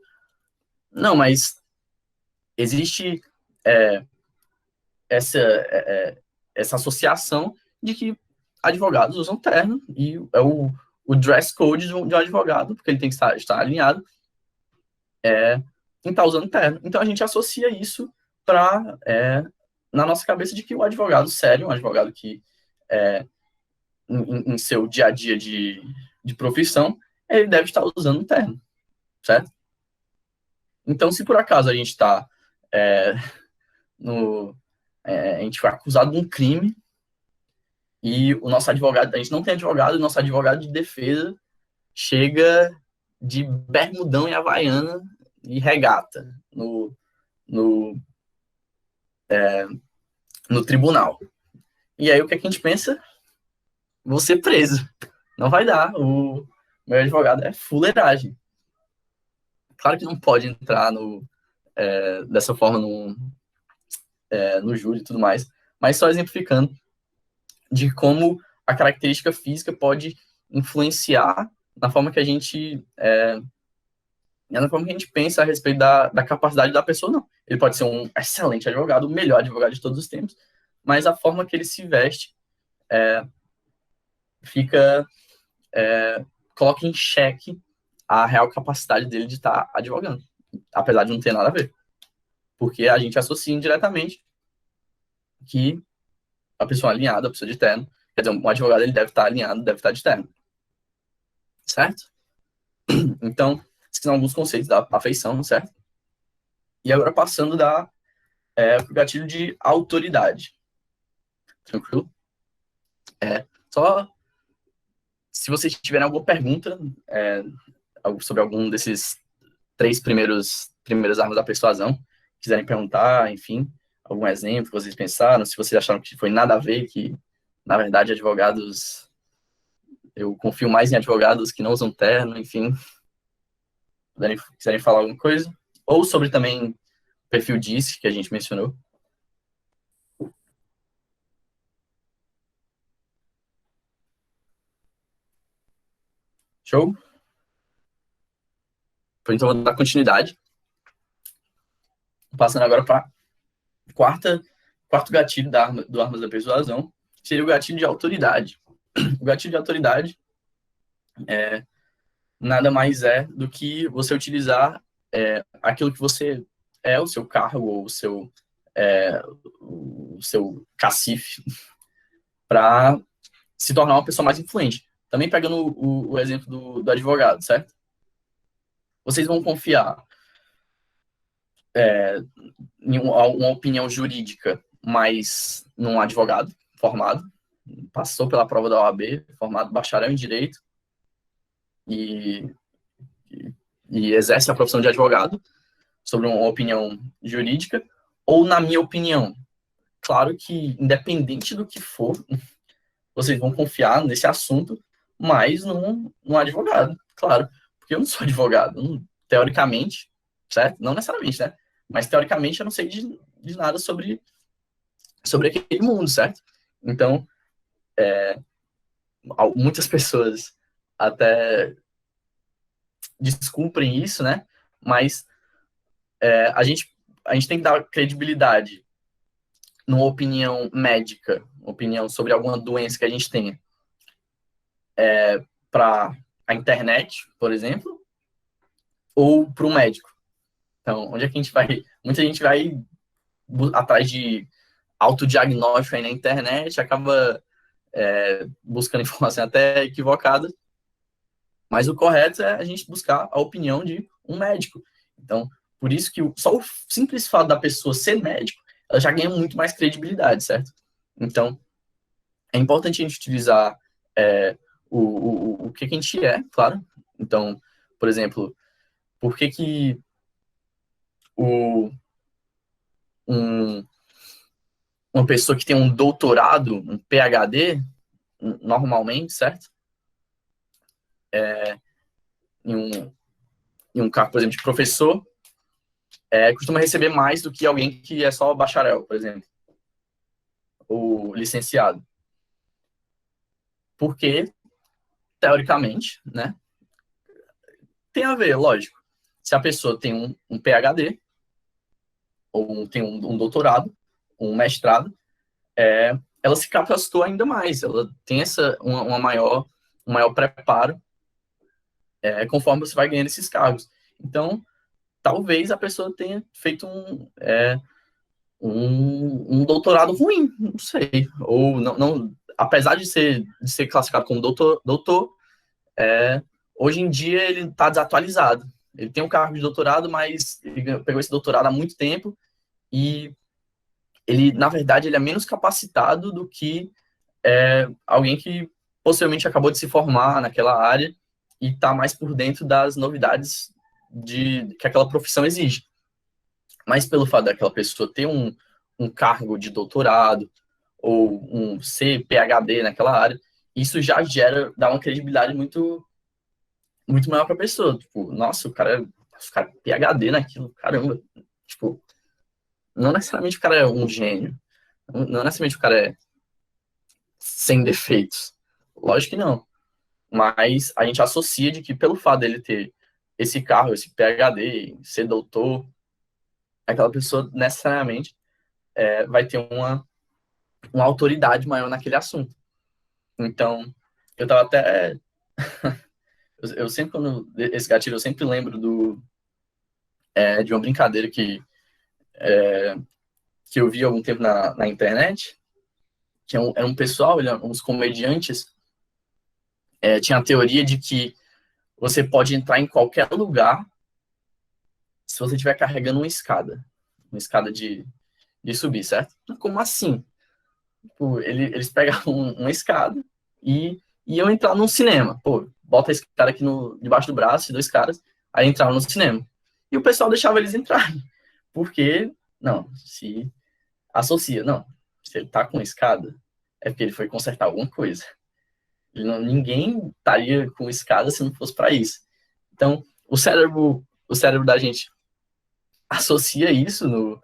Não, mas existe essa associação de que advogados usam terno e é o dress code de um advogado, porque ele tem que estar alinhado em estar usando terno. Então a gente associa isso na nossa cabeça de que o advogado sério, um advogado que em seu dia a dia de profissão, ele deve estar usando um terno, certo? Então, se por acaso a gente está a gente foi acusado de um crime e o nosso advogado, a gente não tem advogado, e o nosso advogado de defesa chega de bermudão e havaiana e regata no tribunal. E aí o que a gente pensa? Vou ser preso. Não vai dar. O meu advogado é fuleiragem. Claro que não pode entrar dessa forma no júri e tudo mais, mas só exemplificando de como a característica física pode influenciar na forma que a gente na forma que a gente pensa a respeito da capacidade da pessoa, não. Ele pode ser um excelente advogado, o melhor advogado de todos os tempos, mas a forma que ele se veste coloca em xeque a real capacidade dele de estar advogando, apesar de não ter nada a ver. Porque a gente associa indiretamente que a pessoa alinhada, a pessoa de terno, quer dizer, um advogado ele deve estar alinhado, deve estar de terno. Certo? Então, esses são alguns conceitos da afeição, certo? E agora passando pro gatilho de autoridade. Tranquilo? Só se vocês tiverem alguma pergunta sobre algum desses três primeiras armas da persuasão, quiserem perguntar, enfim, algum exemplo que vocês pensaram, se vocês acharam que foi nada a ver, que, na verdade, advogados... Eu confio mais em advogados que não usam terno, enfim. Quiserem falar alguma coisa? Ou sobre também o perfil DISC, que a gente mencionou. Show? Então, vou dar continuidade. Passando agora para quarto gatilho do Armas da Persuasão, seria o gatilho de autoridade. O gatilho de autoridade nada mais é do que você utilizar aquilo que você o seu cargo ou o seu cacife para se tornar uma pessoa mais influente. Também pegando o exemplo do advogado, certo? Vocês vão confiar em uma opinião jurídica, mas num advogado formado, passou pela prova da OAB, formado bacharel em Direito e exerce a profissão de advogado sobre uma opinião jurídica, ou na minha opinião, claro que independente do que for, vocês vão confiar nesse assunto, mas num advogado, claro, porque eu não sou advogado, teoricamente, certo? Não necessariamente, né? Mas teoricamente eu não sei de nada sobre aquele mundo, certo? Então, muitas pessoas até descumprem isso, né? Mas a gente tem que dar credibilidade numa opinião médica, opinião sobre alguma doença que a gente tenha, para a internet, por exemplo, ou para um médico. Então, onde é que a gente vai? Muita gente vai atrás de autodiagnóstico aí na internet, acaba buscando informação até equivocada, mas o correto é a gente buscar a opinião de um médico. Então, por isso que só o simples fato da pessoa ser médico, ela já ganha muito mais credibilidade, certo? Então, é importante a gente utilizar o que a gente é, claro. Então, por exemplo, por que uma pessoa que tem um doutorado, um PhD, normalmente, certo? Em um cargo, por exemplo, de professor, costuma receber mais do que alguém que é só bacharel, por exemplo, ou licenciado. Porque, teoricamente, né, tem a ver, lógico. Se a pessoa tem um PhD, ou tem um doutorado, um mestrado, ela se capacitou ainda mais, ela tem um maior preparo conforme você vai ganhando esses cargos. Então, talvez a pessoa tenha feito um doutorado ruim, não sei. Ou não apesar de ser classificado como doutor, hoje em dia ele está desatualizado. Ele tem um cargo de doutorado, mas ele pegou esse doutorado há muito tempo e ele, na verdade, ele é menos capacitado do que alguém que possivelmente acabou de se formar naquela área e está mais por dentro das novidades que aquela profissão exige. Mas pelo fato daquela pessoa ter um cargo de doutorado ou um ser PhD naquela área, isso já dá uma credibilidade muito, muito maior para a pessoa. Tipo, nossa, o cara é PhD naquilo, caramba. Tipo, não necessariamente o cara é um gênio, não necessariamente o cara é sem defeitos. Lógico que não. Mas a gente associa de que pelo fato dele ter esse cargo, esse PhD, ser doutor, aquela pessoa necessariamente vai ter uma autoridade maior naquele assunto. Então, eu tava até... eu sempre, quando esse gatilho, eu sempre lembro de uma brincadeira que eu vi há algum tempo na internet, que era um pessoal, uns comediantes, tinha a teoria de que você pode entrar em qualquer lugar se você estiver carregando uma escada de subir, certo? Como assim? Tipo, eles pegavam uma escada e iam entrar num cinema. Pô, bota esse cara aqui debaixo do braço, dois caras, aí entravam no cinema. E o pessoal deixava eles entrarem. Porque, não, se associa, não, se ele tá com escada, é porque ele foi consertar alguma coisa. Ninguém estaria com escada se não fosse para isso. Então, o cérebro da gente associa isso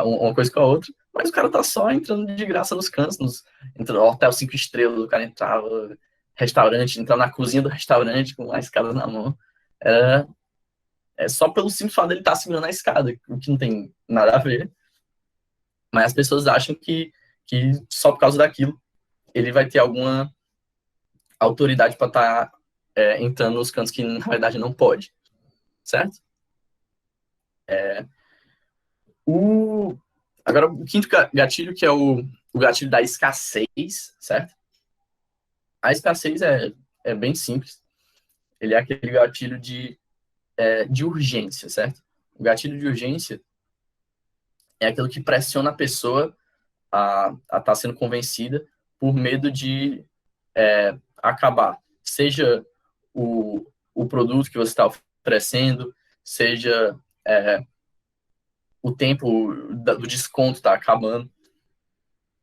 uma coisa com a outra, mas o cara tá só entrando de graça nos cantos, entrando no hotel 5 estrelas, o cara entrava, restaurante, entrava na cozinha do restaurante com a escada na mão. É só pelo simples fato dele estar segurando a escada, o que não tem nada a ver, mas as pessoas acham que só por causa daquilo ele vai ter alguma autoridade para estar entrando nos cantos que na verdade não pode, certo? O, Agora, o quinto gatilho, que é o gatilho da escassez, certo? A escassez é bem simples. Ele é aquele gatilho de urgência, certo? O gatilho de urgência é aquilo que pressiona a pessoa a estar sendo convencida por medo de acabar. Seja o produto que você está oferecendo, seja o tempo do desconto está acabando.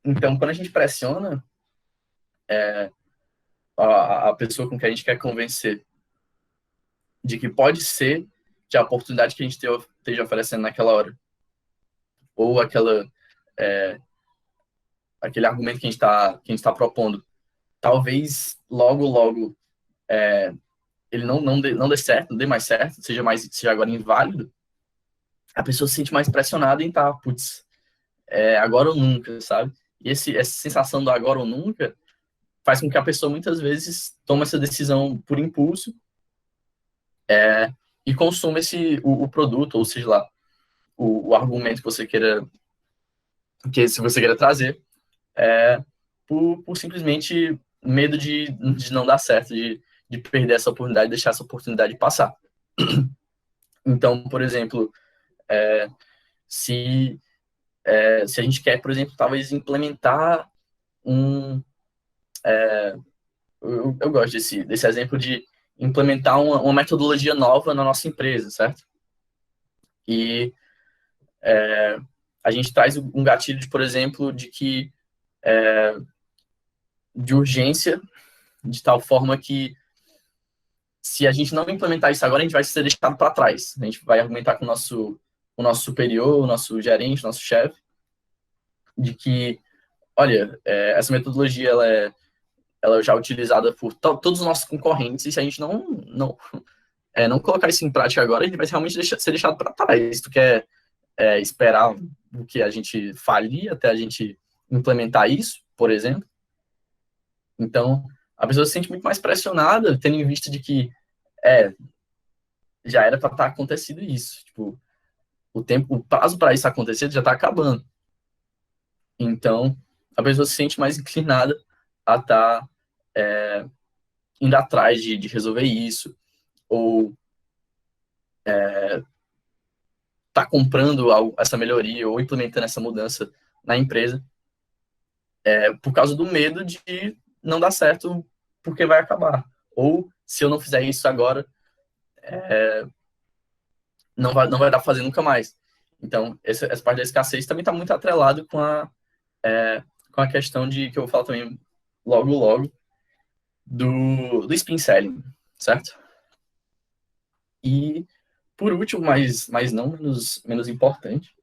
Então, quando a gente pressiona a pessoa com que a gente quer convencer de que pode ser que a oportunidade que a gente esteja oferecendo naquela hora, ou aquele argumento que a gente tá propondo, talvez logo, logo, ele não dê certo, não dê mais certo, seja agora inválido, a pessoa se sente mais pressionada em estar, putz, agora ou nunca, sabe? E essa sensação do agora ou nunca faz com que a pessoa muitas vezes tome essa decisão por impulso e consuma o produto, ou seja lá, o argumento que se você queira trazer, por simplesmente medo de não dar certo, de perder essa oportunidade, deixar essa oportunidade passar. Então, por exemplo, se a gente quer, por exemplo, talvez implementar um... eu gosto desse exemplo de implementar uma metodologia nova na nossa empresa, certo? E a gente traz um gatilho, por exemplo, de urgência, de tal forma que se a gente não implementar isso agora, a gente vai ser deixado para trás. A gente vai argumentar com o nosso superior, o nosso gerente, o nosso chefe, de que, olha, essa metodologia ela já é utilizada por todos os nossos concorrentes, e se a gente não colocar isso em prática agora, a gente vai realmente ser deixado para trás. Se tu quer esperar o que a gente falir até a gente implementar isso, por exemplo. Então, a pessoa se sente muito mais pressionada, tendo em vista de que já era para estar acontecido isso. Tipo, o prazo para isso acontecer já está acabando. Então, a pessoa se sente mais inclinada a estar indo atrás de resolver isso, ou tá comprando essa melhoria, ou implementando essa mudança na empresa, por causa do medo de não dar certo porque vai acabar. Ou, se eu não fizer isso agora, não vai dar pra fazer nunca mais. Então, essa parte da escassez também está muito atrelado com a questão que eu vou falar também logo, logo, do spin selling, certo? E, por último, mas não menos importante,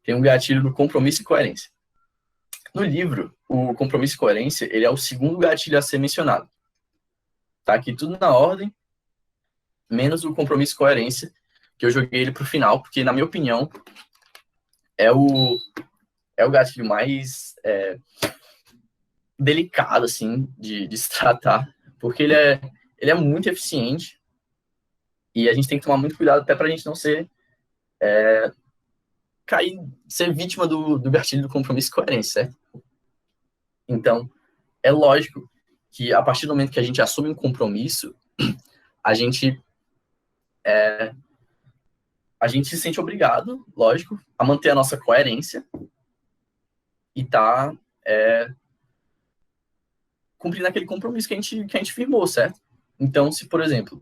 tem um gatilho do compromisso e coerência. No livro, o compromisso e coerência, ele é o segundo gatilho a ser mencionado. Tá aqui tudo na ordem, menos o compromisso e coerência, que eu joguei ele pro final, porque, na minha opinião, é o gatilho mais delicado, assim, de se tratar, porque ele é muito eficiente e a gente tem que tomar muito cuidado até pra gente não ser ser vítima do gatilho do compromisso e coerência, certo? Então, é lógico que a partir do momento que a gente assume um compromisso, a gente se sente obrigado, lógico, a manter a nossa coerência e tá cumprindo aquele compromisso que a gente firmou, certo? Então, se, por exemplo,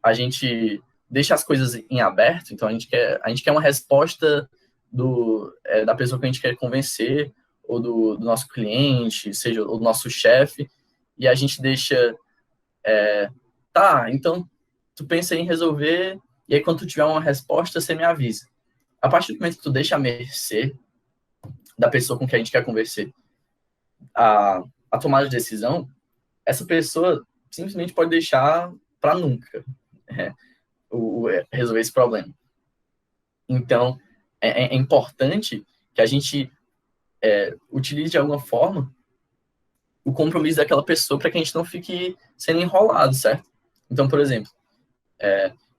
a gente deixa as coisas em aberto, então a gente quer uma resposta da pessoa que a gente quer convencer, ou do nosso cliente, seja o nosso chefe, e a gente deixa, tá, então tu pensa em resolver, e aí quando tu tiver uma resposta, você me avisa. A partir do momento que tu deixa a mercê da pessoa com quem a gente quer conversar a tomada de decisão, essa pessoa simplesmente pode deixar para nunca resolver esse problema. Então, é importante que a gente utilize de alguma forma o compromisso daquela pessoa para que a gente não fique sendo enrolado, certo? Então, por exemplo,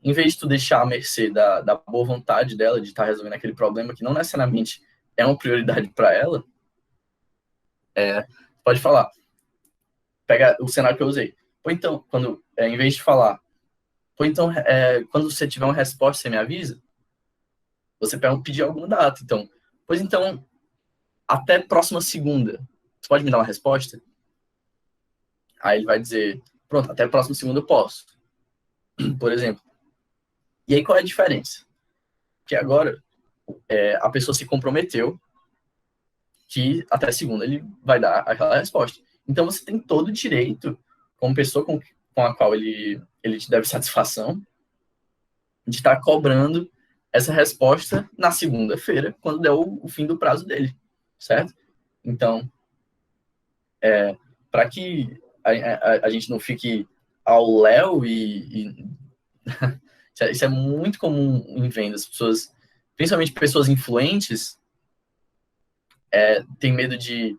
em vez de tu deixar à mercê da boa vontade dela de estar resolvendo aquele problema que não necessariamente é uma prioridade para ela, pode falar, pega o cenário que eu usei. Ou então, em vez de falar, ou então, quando você tiver uma resposta, você me avisa, você pedir alguma data. Então, pois então, até próxima segunda, você pode me dar uma resposta? Aí ele vai dizer, pronto, até próxima segunda eu posso, por exemplo. E aí qual é a diferença? Que agora a pessoa se comprometeu que até segunda ele vai dar aquela resposta. Então você tem todo o direito, como pessoa com a qual ele te deve satisfação, de estar cobrando essa resposta na segunda-feira, quando der o fim do prazo dele, certo? Então, para que a gente não fique ao léu isso é muito comum em vendas, pessoas, principalmente pessoas influentes, têm medo de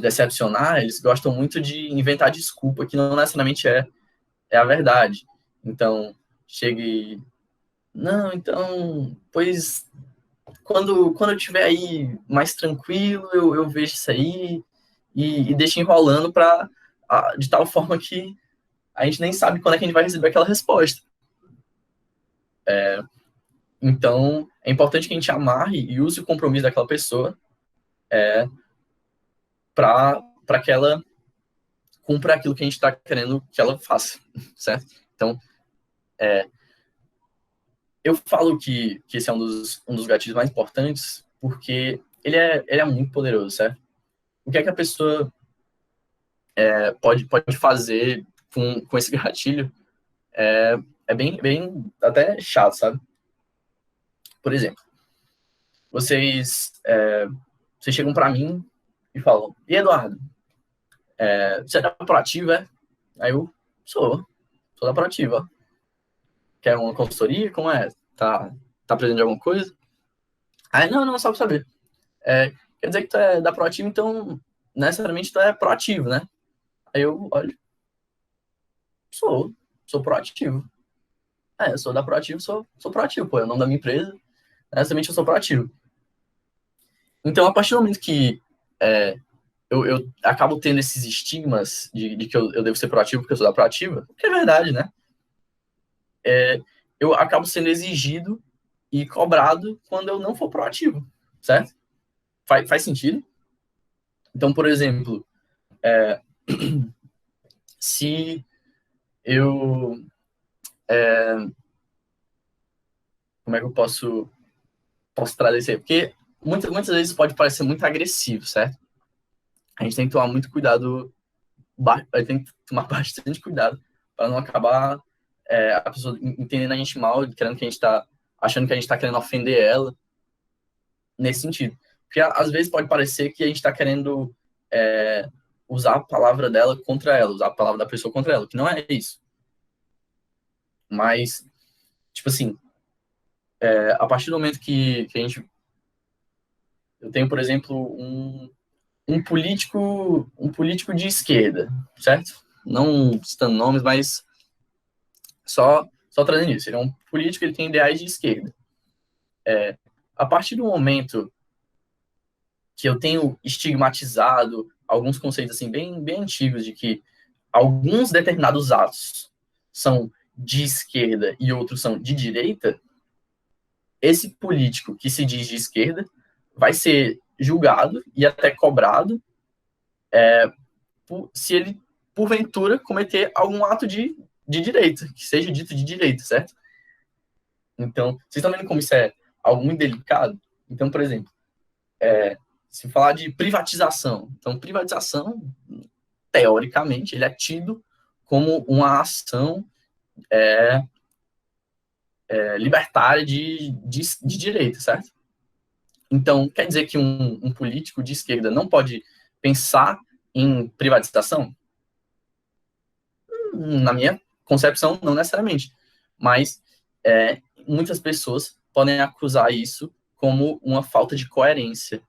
decepcionar, eles gostam muito de inventar desculpa que não necessariamente é a verdade. Então, chega e não, então, pois quando eu estiver aí mais tranquilo, eu vejo isso aí e deixo enrolando de tal forma que a gente nem sabe quando é que a gente vai receber aquela resposta. Então, é importante que a gente amarre e use o compromisso daquela pessoa para que ela cumpra aquilo que a gente está querendo que ela faça, certo? Então, eu falo que esse é um dos gatilhos mais importantes porque ele é muito poderoso, certo? O que é que a pessoa pode fazer com esse gatilho é bem até chato, sabe? Por exemplo, vocês chegam para mim e falam, e Eduardo, você é da Proativa, é? Aí eu sou da Proativa. Quer uma consultoria? Como é? Tá precisando de alguma coisa? Aí, não, só para saber. Quer dizer que tu é da Proativa, então necessariamente tu é proativo, né? Aí eu olho, sou proativo. Eu sou da Proativo, sou proativo, pô, é o nome da minha empresa, necessariamente eu sou proativo. Então, a partir do momento que eu acabo tendo esses estigmas de que eu devo ser proativo porque eu sou da Proativa, que é verdade, né? Eu acabo sendo exigido e cobrado quando eu não for proativo, certo? Faz sentido? Então, por exemplo, se eu... como é que eu posso trazer isso aí? Porque muitas vezes pode parecer muito agressivo, certo? A gente tem que tomar muito cuidado, tem que tomar bastante cuidado para não acabar a pessoa entendendo a gente mal, querendo que a gente tá, achando que a gente está querendo ofender ela, nesse sentido. Porque às vezes pode parecer que a gente está querendo usar a palavra dela contra ela, usar a palavra da pessoa contra ela, que não é isso. Mas, tipo assim, a partir do momento que a gente... Eu tenho, por exemplo, um político de esquerda, certo? Não citando nomes, mas só trazendo isso. Ele é um político, ele tem ideais de esquerda. A partir do momento que eu tenho estigmatizado alguns conceitos assim bem antigos de que alguns determinados atos são de esquerda e outros são de direita, esse político que se diz de esquerda vai ser julgado e até cobrado se ele, porventura, cometer algum ato de direita, que seja dito de direita, certo? Então, vocês estão vendo como isso é algo muito delicado? Então, por exemplo, se falar de privatização, então privatização, teoricamente, ele é tido como uma ação libertária de direita, certo? Então, quer dizer que um político de esquerda não pode pensar em privatização? Na minha concepção, não necessariamente. Mas muitas pessoas podem acusar isso como uma falta de coerência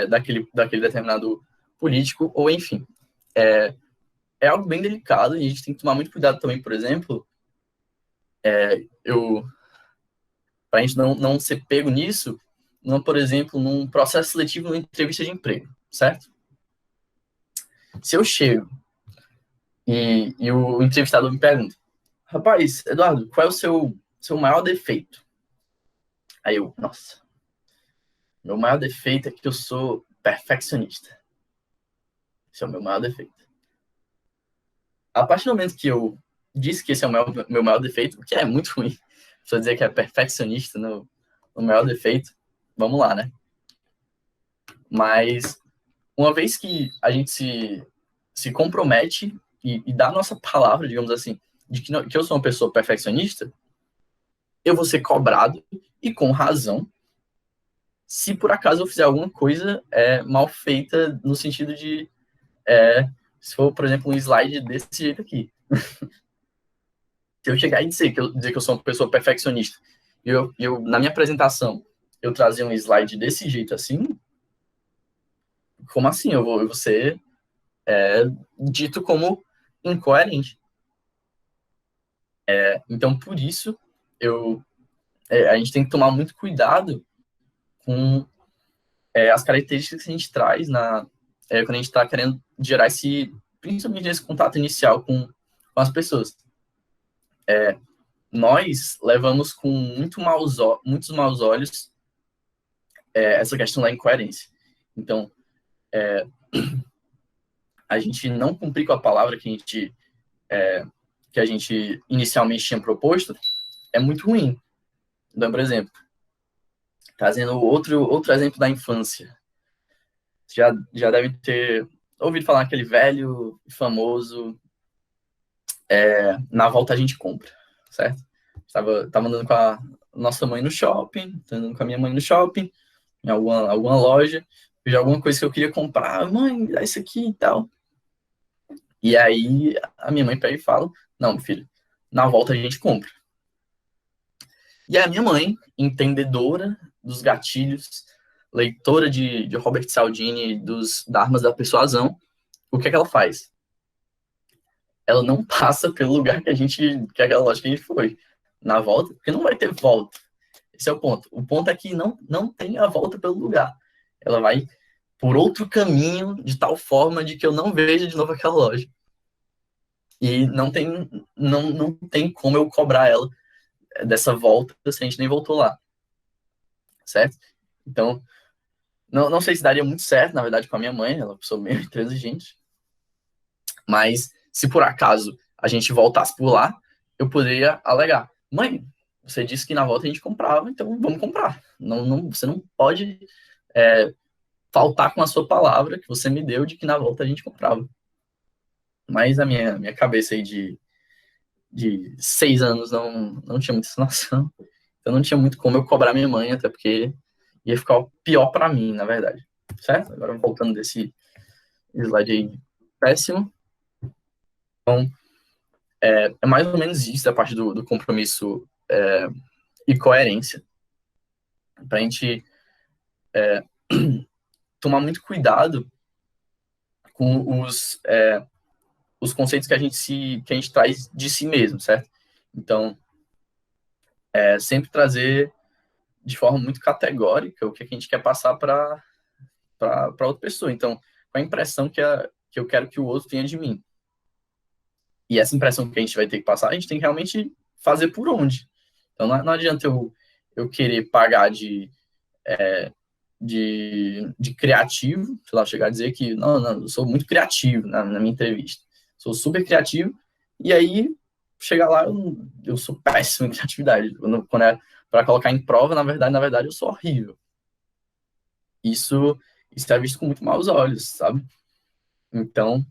daquele determinado político, ou enfim. É algo bem delicado e a gente tem que tomar muito cuidado também, por exemplo, para a gente não ser pego nisso, não, por exemplo, num processo seletivo, numa entrevista de emprego, certo? Se eu chego e o entrevistador me pergunta, rapaz, Eduardo, qual é o seu maior defeito? Aí eu, nossa, meu maior defeito é que eu sou perfeccionista. Esse é o meu maior defeito. A partir do momento que eu disse que esse é o meu maior defeito, o que é muito ruim, só dizer que é perfeccionista no maior defeito, vamos lá, né? Mas uma vez que a gente se compromete e dá a nossa palavra, digamos assim, de que eu sou uma pessoa perfeccionista, eu vou ser cobrado, e com razão, se por acaso eu fizer alguma coisa mal feita, no sentido de, se for, por exemplo, um slide desse jeito aqui. Se eu chegar e dizer que eu sou uma pessoa perfeccionista, e eu na minha apresentação, eu trazer um slide desse jeito assim, como assim? Eu vou ser dito como incoerente. Então, por isso, a gente tem que tomar muito cuidado com as características que a gente traz quando a gente está querendo gerar principalmente esse contato inicial com as pessoas. Nós levamos com muitos maus olhos essa questão da incoerência. Então, a gente não cumprir com a palavra que a gente inicialmente tinha proposto é muito ruim. Então, por exemplo, trazendo outro exemplo da infância. Já deve ter ouvido falar aquele velho famoso na volta a gente compra, certo? Tava andando com a nossa mãe no shopping, andando com a minha mãe no shopping, em alguma loja, vejo alguma coisa que eu queria comprar, mãe, dá isso aqui e tal. E aí a minha mãe pega e fala, não, filho, na volta a gente compra. E a minha mãe, entendedora dos gatilhos, leitora de Robert Cialdini, da Armas da Persuasão, o que é que ela faz? Ela não passa pelo lugar que aquela loja que a gente foi, na volta, porque não vai ter volta. Esse é o ponto. O ponto é que não tem a volta pelo lugar. Ela vai por outro caminho, de tal forma de que eu não veja de novo aquela loja. E não tem como eu cobrar ela dessa volta se a gente nem voltou lá. Certo? Então, não sei se daria muito certo, na verdade, com a minha mãe, ela é uma pessoa meio intransigente. Mas, se por acaso a gente voltasse por lá, eu poderia alegar: mãe, você disse que na volta a gente comprava, então vamos comprar. Você não pode faltar com a sua palavra que você me deu de que na volta a gente comprava. Mas a minha cabeça aí de 6 anos não tinha muita noção. Então não tinha muito como eu cobrar minha mãe, até porque ia ficar pior para mim, na verdade. Certo? Agora voltando desse slide aí péssimo. Então, é mais ou menos isso a parte do compromisso e coerência. Para a gente tomar muito cuidado com os conceitos que a gente traz de si mesmo, certo? Então, sempre trazer de forma muito categórica o que a gente quer passar para outra pessoa. Então, qual a impressão que eu quero que o outro tenha de mim? E essa impressão que a gente vai ter que passar, a gente tem que realmente fazer por onde. Então, não adianta eu querer pagar de criativo, sei lá, chegar a dizer que, não, eu sou muito criativo na minha entrevista. Sou super criativo, e aí, chegar lá, eu sou péssimo em criatividade. Quando é para colocar em prova, na verdade, eu sou horrível. Isso, isso é visto com muito maus olhos, sabe? Então,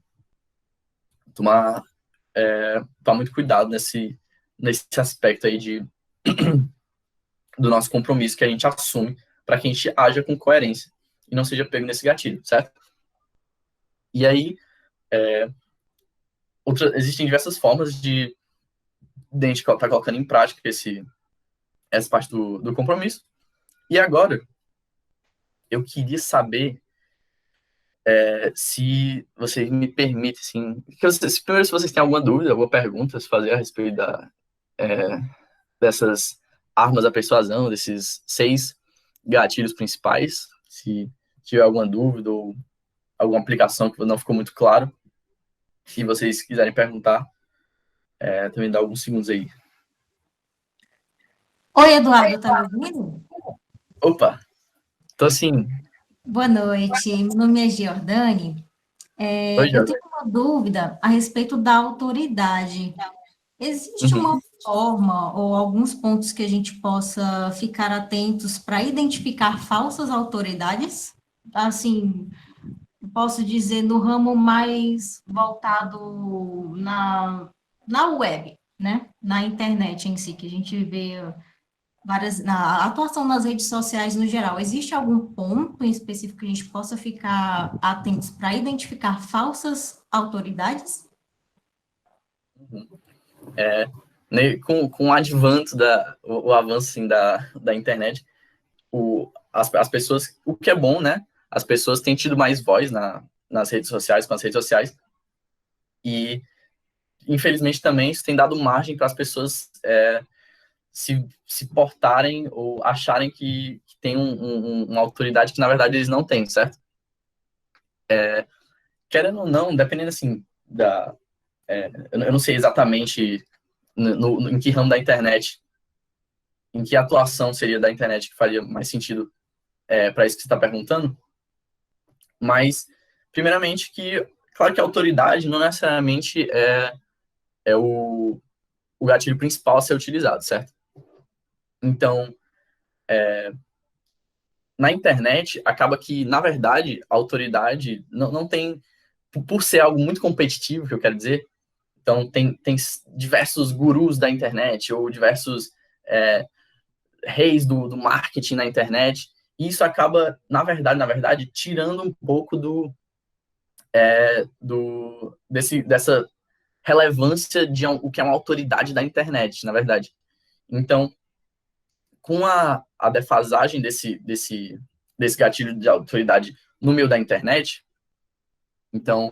tomar, tomar muito cuidado nesse aspecto aí do nosso compromisso que a gente assume para que a gente haja com coerência e não seja pego nesse gatilho, certo? E aí, existem diversas formas de a gente estar colocando em prática essa parte do compromisso. E agora, eu queria saber se vocês me permitem, assim, primeiro, se vocês têm alguma dúvida, alguma pergunta a fazer a respeito dessas armas da persuasão, desses 6 gatilhos principais, se tiver alguma dúvida ou alguma aplicação que não ficou muito claro, se vocês quiserem perguntar, também dá alguns segundos aí. Oi, Eduardo, tá me ouvindo? Opa, tô sim. Boa noite, meu nome é Giordani. Oi, Eu Jorge. tenho uma dúvida a respeito da autoridade. Existe Uhum. uma forma ou alguns pontos que a gente possa ficar atentos para identificar falsas autoridades? Assim, posso dizer no ramo mais voltado na web, né? Na internet em si, que a gente vê na atuação nas redes sociais no geral, existe algum ponto em específico que a gente possa ficar atentos para identificar falsas autoridades? Com o advento o avanço assim, da internet, as pessoas, o que é bom, né? As pessoas têm tido mais voz nas redes sociais, com as redes sociais, e infelizmente também isso tem dado margem para as pessoas se portarem ou acharem que tem uma autoridade que na verdade eles não têm, certo? Querendo ou não, dependendo assim eu não sei exatamente em que ramo da internet, em que atuação seria da internet que faria mais sentido para isso que você está perguntando, mas primeiramente claro que a autoridade não necessariamente é o gatilho principal a ser utilizado, certo? Então, na internet, acaba que, na verdade, a autoridade não tem, por ser algo muito competitivo, que eu quero dizer, então tem diversos gurus da internet, ou diversos reis do marketing na internet, e isso acaba, na verdade, tirando um pouco dessa relevância de o que é uma autoridade da internet, na verdade. Então, com a defasagem desse gatilho de autoridade no meio da internet, então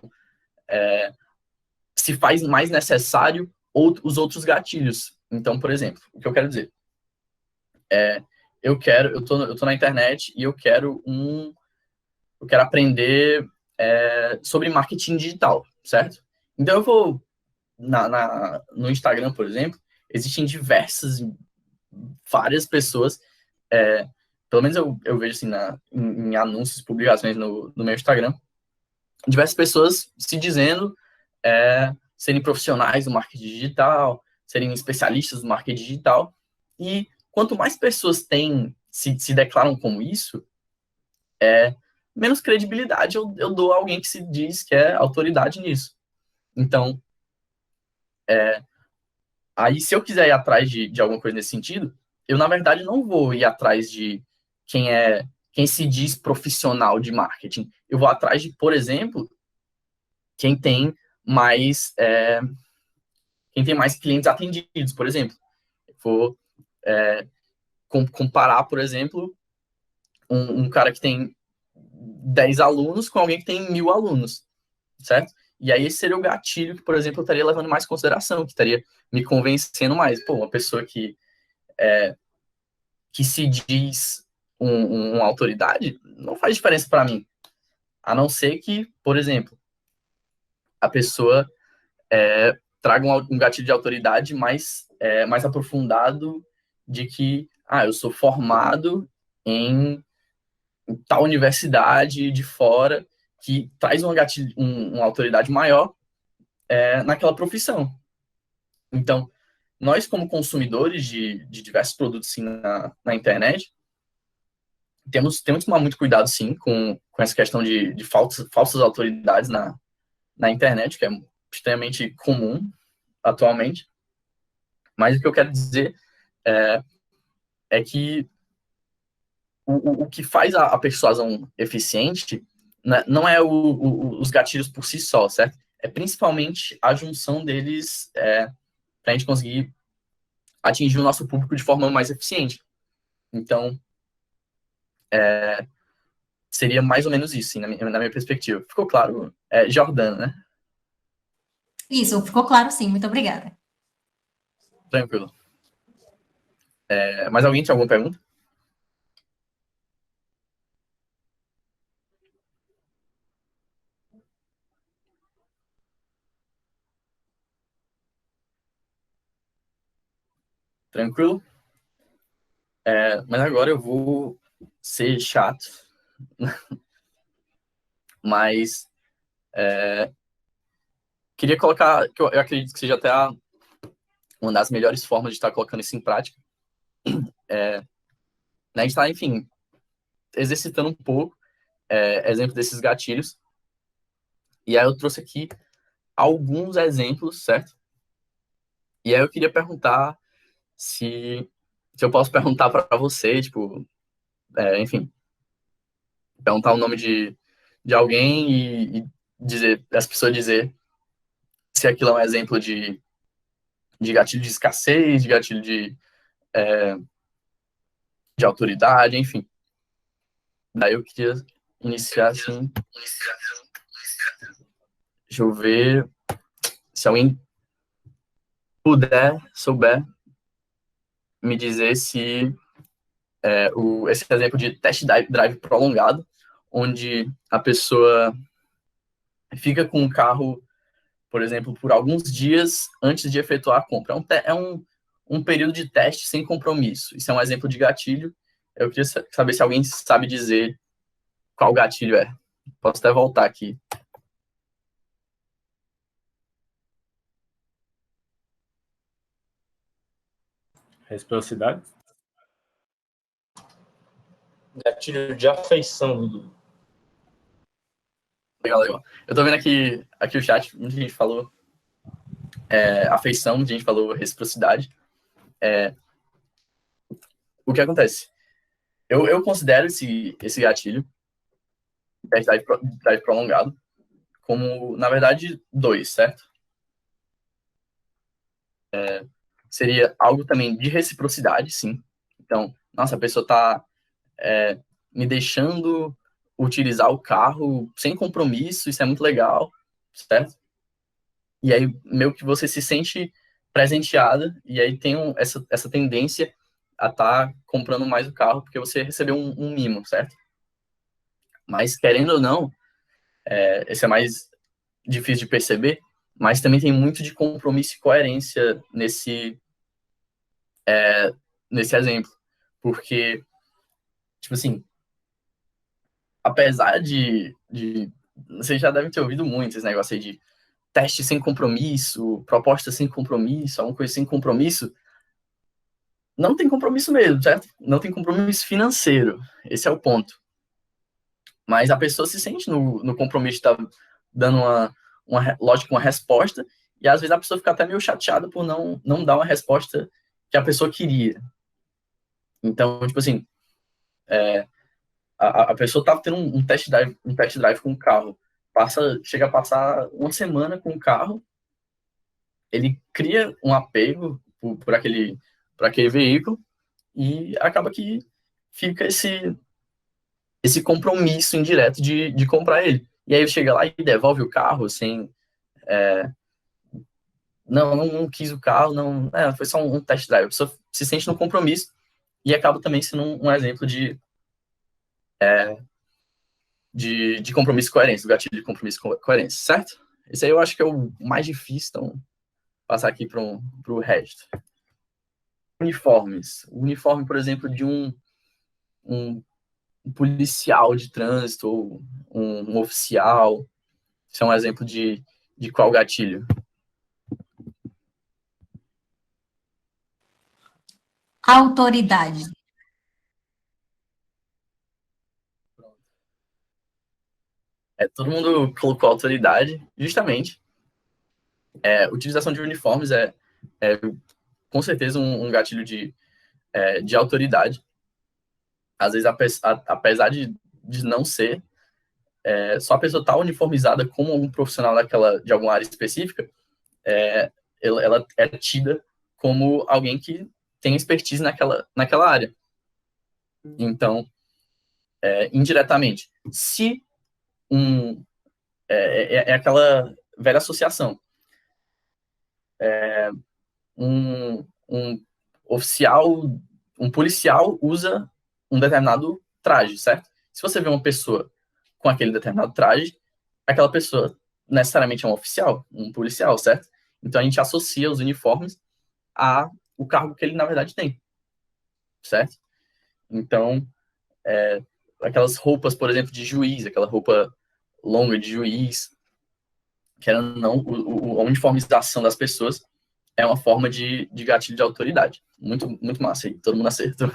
se faz mais necessário os outros gatilhos. Então, por exemplo, o que eu quero dizer eu tô na internet e eu quero aprender sobre marketing digital, certo? Então eu vou no Instagram, por exemplo, existem várias pessoas, pelo menos eu vejo assim em anúncios, publicações no meu Instagram, diversas pessoas se dizendo serem profissionais do marketing digital, serem especialistas do marketing digital, e quanto mais pessoas se declaram como isso, menos credibilidade eu dou a alguém que se diz que é autoridade nisso. Então, aí se eu quiser ir atrás de alguma coisa nesse sentido, eu, na verdade, não vou ir atrás de quem se diz profissional de marketing. Eu vou atrás de, por exemplo, quem tem mais, quem tem mais clientes atendidos, por exemplo. Eu vou comparar, por exemplo, um cara que tem 10 alunos com alguém que tem 1.000 alunos, certo? E aí esse seria o gatilho que, por exemplo, eu estaria levando mais em consideração, que estaria me convencendo mais. Pô, uma pessoa que se diz uma autoridade não faz diferença para mim. A não ser que, por exemplo, a pessoa traga um gatilho de autoridade mais aprofundado de que, eu sou formado em tal universidade de fora, que traz uma autoridade maior naquela profissão. Então, nós, como consumidores de diversos produtos assim, na internet, temos que tomar muito cuidado, sim, com essa questão de falsas autoridades na internet, que é extremamente comum atualmente. Mas o que eu quero dizer é que o que faz a persuasão eficiente não é os gatilhos por si só, certo? É principalmente a junção deles para a gente conseguir atingir o nosso público de forma mais eficiente. Então, seria mais ou menos isso, sim, na minha perspectiva. Ficou claro? Jordana, né? Isso, ficou claro sim, muito obrigada. Tranquilo. Mais alguém tem alguma pergunta? Tranquilo? Mas agora eu vou ser chato, mas queria colocar, que eu acredito que seja até uma das melhores formas de estar colocando isso em prática. A gente está, enfim, exercitando um pouco, exemplo desses gatilhos. E aí eu trouxe aqui alguns exemplos, certo? E aí eu queria perguntar se eu posso perguntar para você, tipo, enfim, perguntar o nome de alguém e dizer, as pessoas dizer se aquilo é um exemplo de gatilho de escassez, de gatilho de autoridade, enfim. Daí eu queria iniciar assim. Deixa eu ver se alguém souber me dizer se esse exemplo de test drive prolongado, onde a pessoa fica com o carro, por exemplo, por alguns dias antes de efetuar a compra. Um período de teste sem compromisso. Isso é um exemplo de gatilho. Eu queria saber se alguém sabe dizer qual gatilho é. Posso até voltar aqui. Reciprocidade? Gatilho de afeição, Dudu. Legal. Eu tô vendo aqui o chat, muita gente falou afeição, muita gente falou reciprocidade. O que acontece? Eu considero esse gatilho, drive prolongado, como, na verdade, dois, certo? Seria algo também de reciprocidade, sim. Então, nossa, a pessoa tá me deixando utilizar o carro sem compromisso, isso é muito legal, certo? E aí, meio que você se sente presenteada, e aí tem essa tendência a estar comprando mais o carro, porque você recebeu um mimo, certo? Mas, querendo ou não, esse é mais difícil de perceber, mas também tem muito de compromisso e coerência nesse exemplo. Porque, tipo assim, apesar vocês já devem ter ouvido muito esse negócio aí de teste sem compromisso, proposta sem compromisso, alguma coisa sem compromisso. Não tem compromisso mesmo, certo? Não tem compromisso financeiro. Esse é o ponto. Mas a pessoa se sente no compromisso de estar dando lógico, uma resposta, e às vezes a pessoa fica até meio chateada por não dar uma resposta que a pessoa queria. Então, tipo assim, a pessoa tá tendo um test drive com o carro, chega a passar uma semana com o carro, ele cria um apego por aquele veículo, e acaba que fica esse compromisso indireto de comprar ele. E aí chega lá e devolve o carro sem. Não quis o carro, não. Foi só um test drive. A pessoa se sente no compromisso e acaba também sendo um exemplo de compromisso e coerência, do gatilho de compromisso e coerência, certo? Esse aí eu acho que é o mais difícil, então passar aqui para o resto. Uniformes. O uniforme, por exemplo, de um policial de trânsito ou um oficial. Isso é um exemplo de qual gatilho? Autoridade. Todo mundo colocou autoridade, justamente. Utilização de uniformes é com certeza um gatilho de autoridade. Às vezes, apesar de não ser, só a pessoa estar uniformizada como um profissional de alguma área específica, ela é tida como alguém que tem expertise naquela área. Então, indiretamente, se aquela velha associação, um oficial, um policial usa um determinado traje, certo? Se você vê uma pessoa com aquele determinado traje, aquela pessoa necessariamente é um oficial, um policial, certo? Então a gente associa os uniformes ao cargo que ele na verdade tem, certo? Então, aquelas roupas, por exemplo, de juiz, aquela roupa longa de juiz, querendo ou não, a uniformização das pessoas é uma forma de gatilho de autoridade. Muito, muito massa aí. Todo mundo acertou.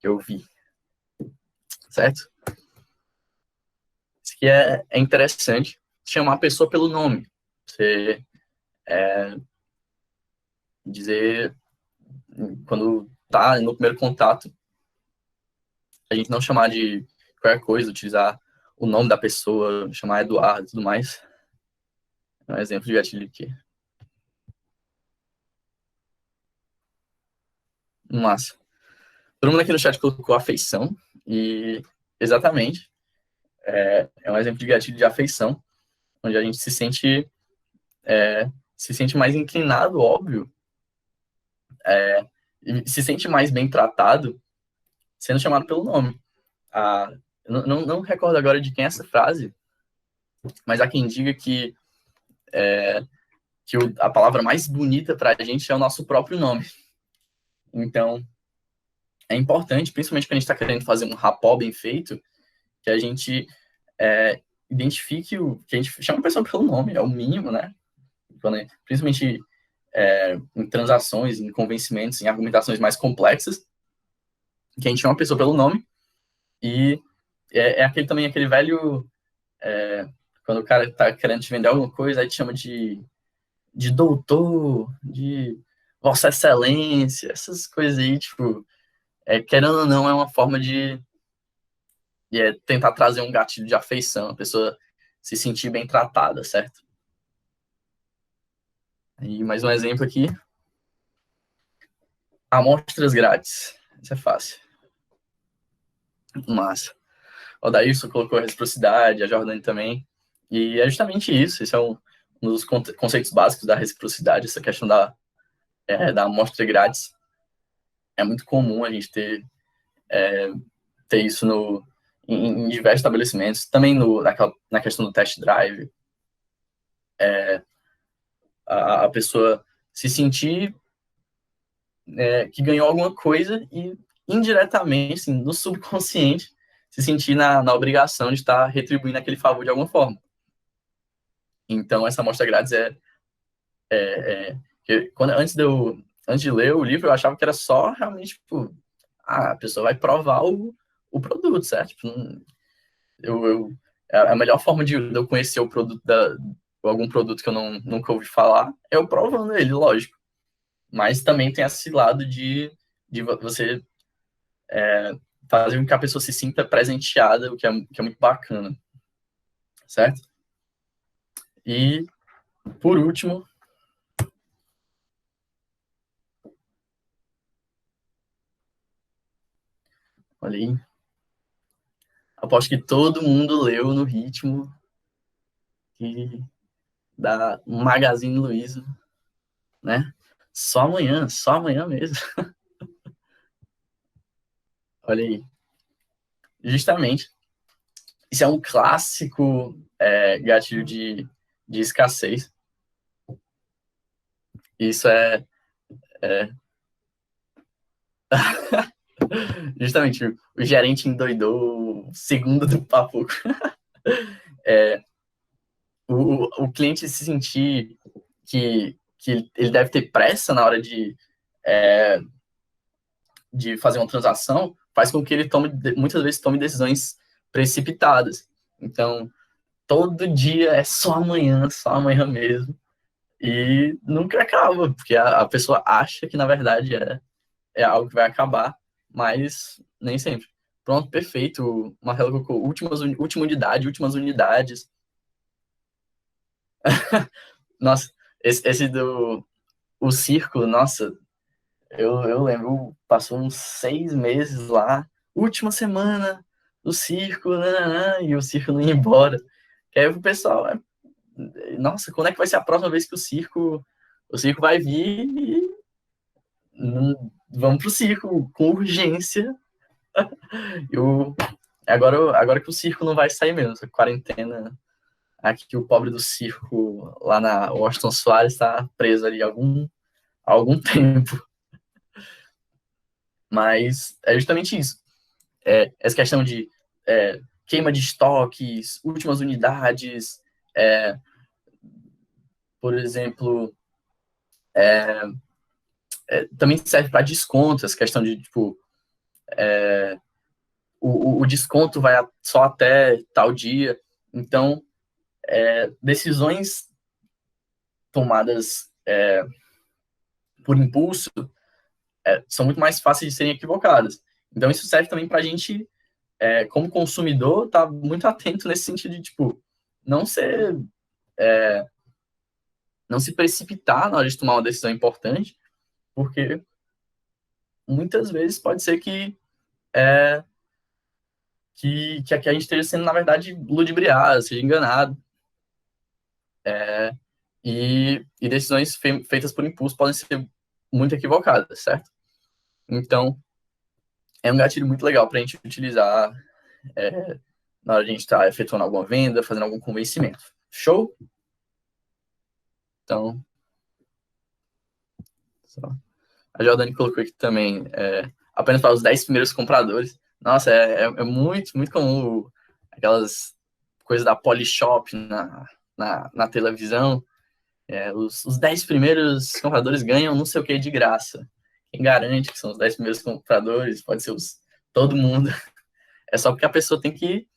Eu vi. Certo? Isso aqui é interessante. Chamar a pessoa pelo nome. Você dizer, quando tá no primeiro contato, a gente não chamar de qualquer coisa, utilizar o nome da pessoa, chamar Eduardo e tudo mais. É um exemplo de gatilho aqui. Massa. Todo mundo aqui no chat colocou afeição, e exatamente, é um exemplo de gatilho de afeição, onde a gente se sente mais inclinado, óbvio, e se sente mais bem tratado sendo chamado pelo nome. Eu não recordo agora de quem é essa frase, mas há quem diga que a palavra mais bonita para a gente é o nosso próprio nome. Então, é importante, principalmente quando a gente está querendo fazer um rapó bem feito, que a gente identifique que a gente chama a pessoa pelo nome, é o mínimo, né? Principalmente em transações, em convencimentos, em argumentações mais complexas, que a gente chama a pessoa pelo nome, e aquele velho, quando o cara tá querendo te vender alguma coisa, aí te chama de doutor, de Vossa Excelência, essas coisas aí, tipo, querendo ou não, é uma forma de tentar trazer um gatilho de afeição, a pessoa se sentir bem tratada, certo? E mais um exemplo aqui. Amostras grátis. Isso é fácil. Massa. O Daílson colocou a reciprocidade, a Jordane também. E é justamente isso. Esse é um dos conceitos básicos da reciprocidade, essa questão da amostra grátis. É muito comum a gente ter isso em diversos estabelecimentos. Também na questão do test drive. A pessoa se sentir que ganhou alguma coisa e indiretamente, assim, no subconsciente, se sentir na obrigação de estar retribuindo aquele favor de alguma forma. Então, essa amostra grátis antes de ler o livro, eu achava que era só realmente, tipo, a pessoa vai provar o produto, certo? Tipo, a melhor forma de eu conhecer o produto algum produto que eu nunca ouvi falar é eu provando ele, lógico. Mas também tem esse lado de você fazer com que a pessoa se sinta presenteada, o que é muito bacana, certo? E, por último, olha aí, aposto que todo mundo leu no ritmo da Magazine Luiza, né? Só amanhã mesmo. Olha aí. Justamente, isso é um clássico gatilho de escassez. Isso justamente, o gerente endoidou segundo do papo. O cliente se sentir que ele deve ter pressa na hora de de fazer uma transação faz com que ele muitas vezes tome decisões precipitadas. Então, todo dia é só amanhã mesmo. E nunca acaba, porque a pessoa acha que, na verdade, é algo que vai acabar, mas nem sempre. Pronto, perfeito. O Marcelo colocou últimas unidades. Nossa, esse do o círculo, nossa, eu lembro, passou uns 6 meses lá, última semana do círculo, nananã, e o círculo não ia embora. Que aí o pessoal, nossa, quando é que vai ser a próxima vez que o circo vai vir e vamos pro circo com urgência. Agora que o circo não vai sair mesmo, essa quarentena, aqui o pobre do circo lá na Washington Soares está preso ali há algum tempo. Mas é justamente isso. Essa questão de queima de estoques, últimas unidades, por exemplo, também serve para descontos, questão de, tipo, o desconto vai só até tal dia. Então, decisões tomadas por impulso são muito mais fáceis de serem equivocadas. Então, isso serve também para a gente, como consumidor, estar tá muito atento nesse sentido de, tipo, não se precipitar na hora de tomar uma decisão importante, porque muitas vezes pode ser que a gente esteja sendo, na verdade, ludibriado, seja enganado. E decisões feitas por impulso podem ser muito equivocadas, certo? Então, é um gatilho muito legal para a gente utilizar na hora de a gente estar efetuando alguma venda, fazendo algum convencimento. Show? Então, a Jordane colocou aqui também, apenas para os 10 primeiros compradores. Nossa, é muito, muito comum aquelas coisas da Polishop na televisão. Os 10 primeiros compradores ganham não sei o que de graça. Quem garante que são os 10 primeiros compradores? Pode ser todo mundo. É só porque a pessoa tem que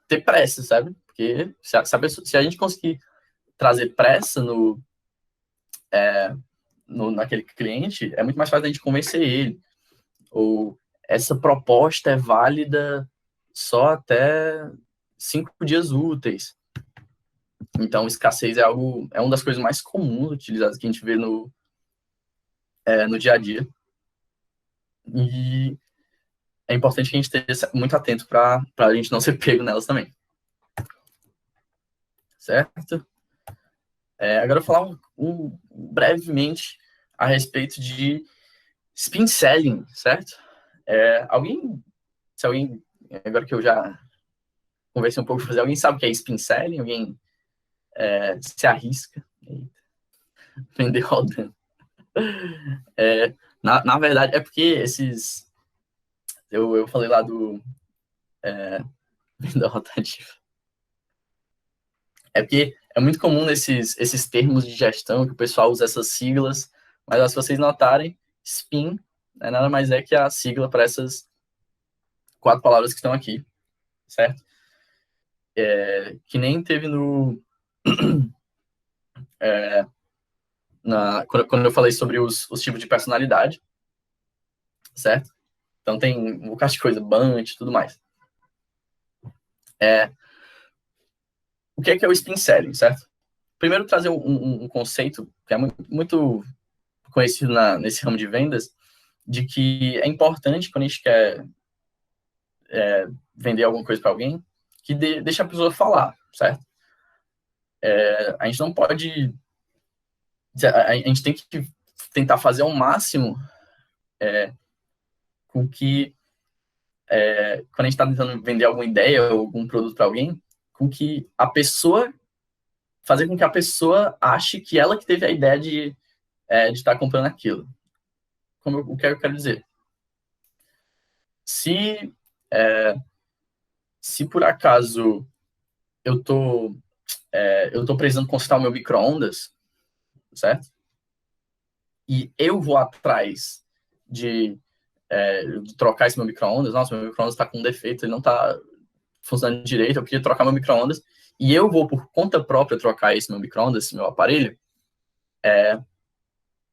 ter pressa, sabe? Porque se a gente conseguir trazer pressa naquele cliente, é muito mais fácil a gente convencer ele. Ou essa proposta é válida só até 5 dias úteis. Então, escassez é uma das coisas mais comuns utilizadas que a gente vê no dia a dia. E é importante que a gente esteja muito atento para a gente não ser pego nelas também. Certo? Agora eu vou falar brevemente a respeito de spin selling, certo? Agora que eu já conversei um pouco, alguém sabe o que é spin selling? Alguém se arrisca? Vender rodando. Na verdade, é porque eu falei lá do venda rotativa. É porque é muito comum esses termos de gestão que o pessoal usa essas siglas, mas se vocês notarem, SPIN nada mais é que a sigla para essas 4 palavras que estão aqui, certo? Que nem teve quando eu falei sobre os tipos de personalidade, certo? Então tem um bocado de coisa, bunch, tudo mais. O que é o spin selling, certo? Primeiro trazer um conceito que é muito conhecido nesse ramo de vendas, de que é importante quando a gente quer vender alguma coisa para alguém, que deixe a pessoa falar, certo? A gente não pode... A gente tem que tentar fazer ao máximo com que, quando a gente está tentando vender alguma ideia ou algum produto para alguém, fazer com que a pessoa ache que ela que teve a ideia de estar comprando aquilo. O que eu quero dizer? Se por acaso eu tô precisando consertar o meu micro-ondas, certo? e eu vou atrás de trocar esse meu micro-ondas. Nossa, meu micro-ondas está com um defeito, ele não está funcionando direito, eu queria trocar meu micro-ondas, e eu vou por conta própria trocar esse meu micro-ondas, esse meu aparelho,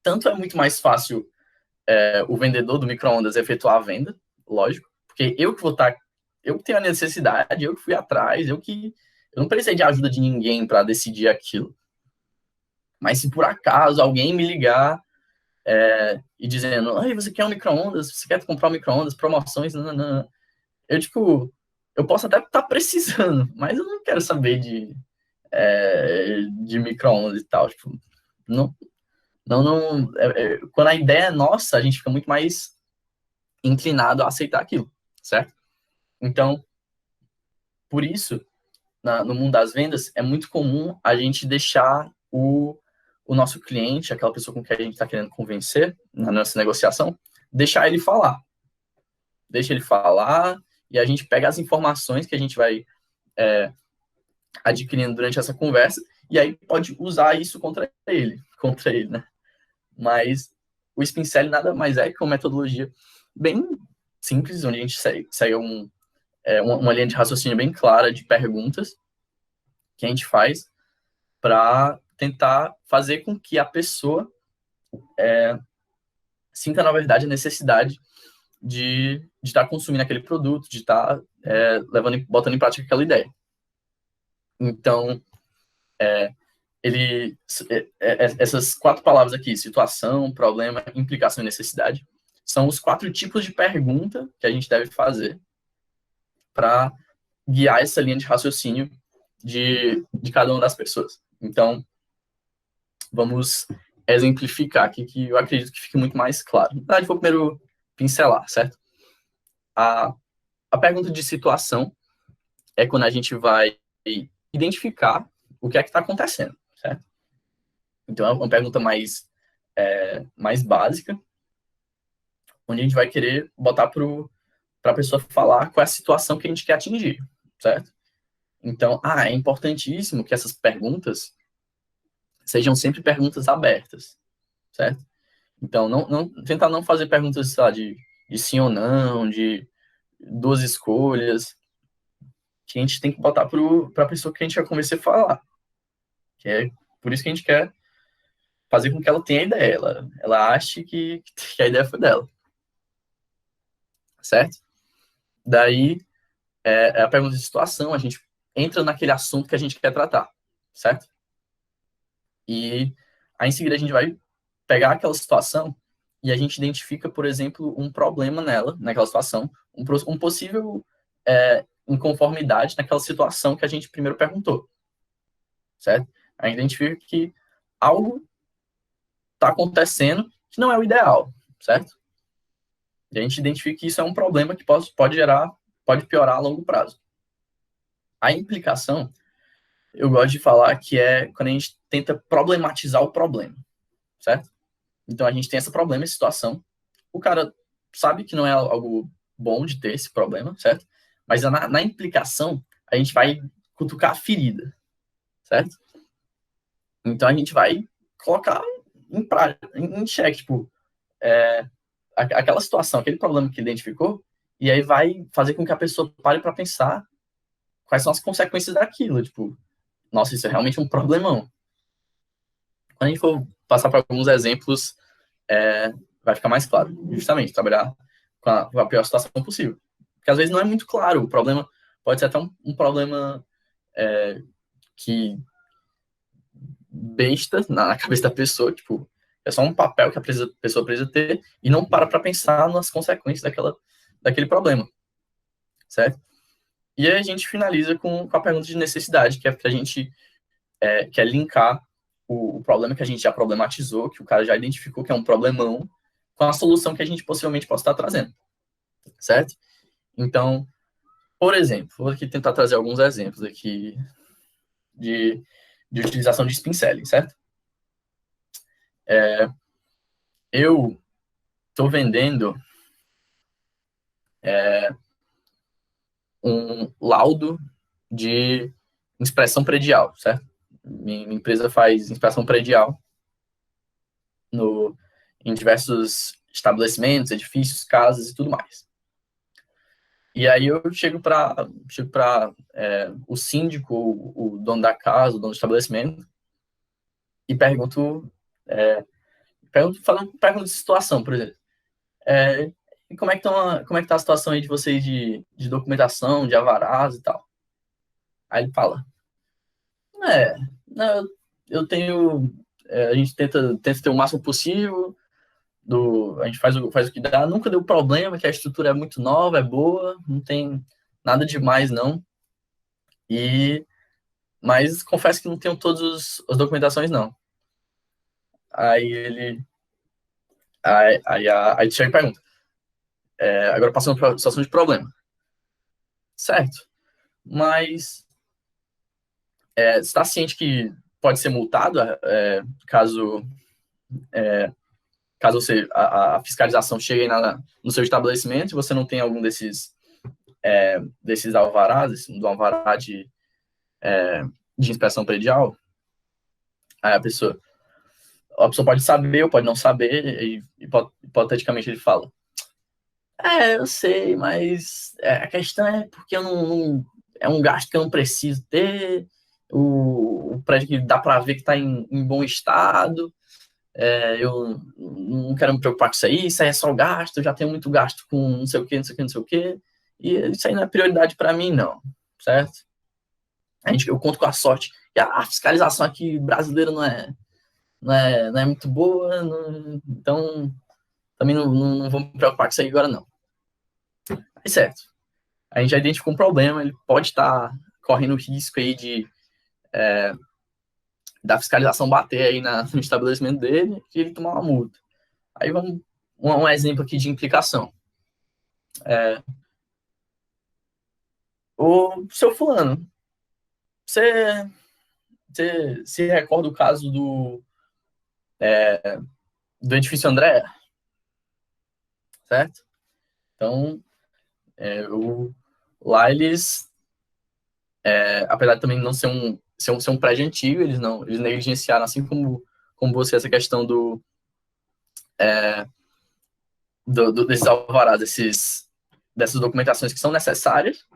tanto é muito mais fácil o vendedor do micro-ondas efetuar a venda, lógico, porque eu que vou estar, eu que tenho a necessidade, eu que fui atrás, eu não precisei de ajuda de ninguém para decidir aquilo. Mas se por acaso alguém me ligar e dizendo, ai, você quer um micro-ondas, você quer comprar um micro-ondas, promoções, não. Eu, tipo, eu posso até estar precisando, mas eu não quero saber de micro-ondas e tal. Tipo, não. Quando a ideia é nossa, a gente fica muito mais inclinado a aceitar aquilo, certo? Então, por isso, no mundo das vendas, é muito comum a gente deixar o nosso cliente, aquela pessoa com quem a gente está querendo convencer na nossa negociação, deixar ele falar. Deixa ele falar e a gente pega as informações que a gente vai adquirindo durante essa conversa e aí pode usar isso contra ele, né? Mas o Spin Selling nada mais é que uma metodologia bem simples, onde a gente segue uma linha de raciocínio bem clara de perguntas que a gente faz para tentar fazer com que a pessoa sinta, na verdade, a necessidade de estar consumindo aquele produto, de estar botando em prática aquela ideia. Então, essas 4 palavras aqui, situação, problema, implicação e necessidade, são os 4 tipos de pergunta que a gente deve fazer para guiar essa linha de raciocínio de cada uma das pessoas. Então, vamos exemplificar aqui, que eu acredito que fique muito mais claro. Na verdade, vou primeiro pincelar, certo? A pergunta de situação é quando a gente vai identificar o que é que está acontecendo, certo? Então, é uma pergunta mais básica, onde a gente vai querer botar para a pessoa falar qual é a situação que a gente quer atingir, certo? Então, é importantíssimo que essas perguntas sejam sempre perguntas abertas, certo? Então, tentar não fazer perguntas, sei lá, de sim ou não, de 2 escolhas, que a gente tem que botar para a pessoa que a gente vai convencer a falar. Que é por isso que a gente quer fazer com que ela tenha a ideia, ela ache que a ideia foi dela. Certo? Daí, a pergunta de situação, a gente entra naquele assunto que a gente quer tratar, certo? E aí, em seguida, a gente vai pegar aquela situação e a gente identifica, por exemplo, um problema naquela situação, um possível inconformidade naquela situação que a gente primeiro perguntou, certo? A gente identifica que algo está acontecendo que não é o ideal, certo? E a gente identifica que isso é um problema que pode piorar a longo prazo. A implicação, eu gosto de falar que é quando a gente tenta problematizar o problema, certo? Então a gente tem esse problema, essa situação, o cara sabe que não é algo bom de ter esse problema, certo? Mas na implicação, a gente vai cutucar a ferida, certo? Então a gente vai colocar em xeque, tipo, aquela situação, aquele problema que identificou, e aí vai fazer com que a pessoa pare para pensar quais são as consequências daquilo, tipo, nossa, isso é realmente um problemão. Quando a gente for passar para alguns exemplos, vai ficar mais claro, justamente, trabalhar com a pior situação possível. Porque às vezes não é muito claro, o problema pode ser até um problema que besta na cabeça da pessoa, tipo, é só um papel que a pessoa precisa ter e não para pensar nas consequências daquele problema, certo? E aí a gente finaliza com a pergunta de necessidade, que é para a gente quer linkar o problema que a gente já problematizou, que o cara já identificou que é um problemão, com a solução que a gente possivelmente possa estar trazendo, certo? Então, por exemplo, vou aqui tentar trazer alguns exemplos aqui de utilização de spin selling, certo? Eu estou vendendo um laudo de inspeção predial, certo? Minha empresa faz inspeção predial em diversos estabelecimentos, edifícios, casas e tudo mais. E aí eu chego para o síndico, o dono da casa, o dono do estabelecimento, e pergunto de situação, por exemplo. E como é que tá a situação aí de vocês de documentação, de alvarás e tal? Aí ele fala, não, eu tenho, a gente tenta ter o máximo possível, a gente faz o que dá, nunca deu problema, que a estrutura é muito nova, é boa, não tem nada demais, não. Mas confesso que não tenho todas as documentações, não. Aí aí chega e pergunta, agora passando para a situação de problema. Certo, mas você está ciente que pode ser multado caso a fiscalização chegue no seu estabelecimento e você não tem algum desses alvarás, do alvará de inspeção predial? Aí a pessoa pode saber ou pode não saber, e hipoteticamente ele fala, eu sei, mas a questão é porque eu não é um gasto que eu não preciso ter, o prédio que dá para ver que está em bom estado, eu não quero me preocupar com isso aí é só gasto, eu já tenho muito gasto com não sei o que, não sei o que, não sei o que, e isso aí não é prioridade para mim, não, certo? Eu conto com a sorte, e a fiscalização aqui brasileira não é muito boa, então também não vou me preocupar com isso aí agora, não. Aí, certo. A gente já identificou um problema, ele pode estar correndo risco aí da fiscalização bater aí no estabelecimento dele e ele tomar uma multa. Aí vamos um exemplo aqui de implicação. O seu fulano, você se recorda do caso do edifício André, certo? Então, lá eles, apesar de também não ser um prédio antigo, eles negligenciaram, assim como você, essa questão desses alvarás, dessas documentações que são necessárias,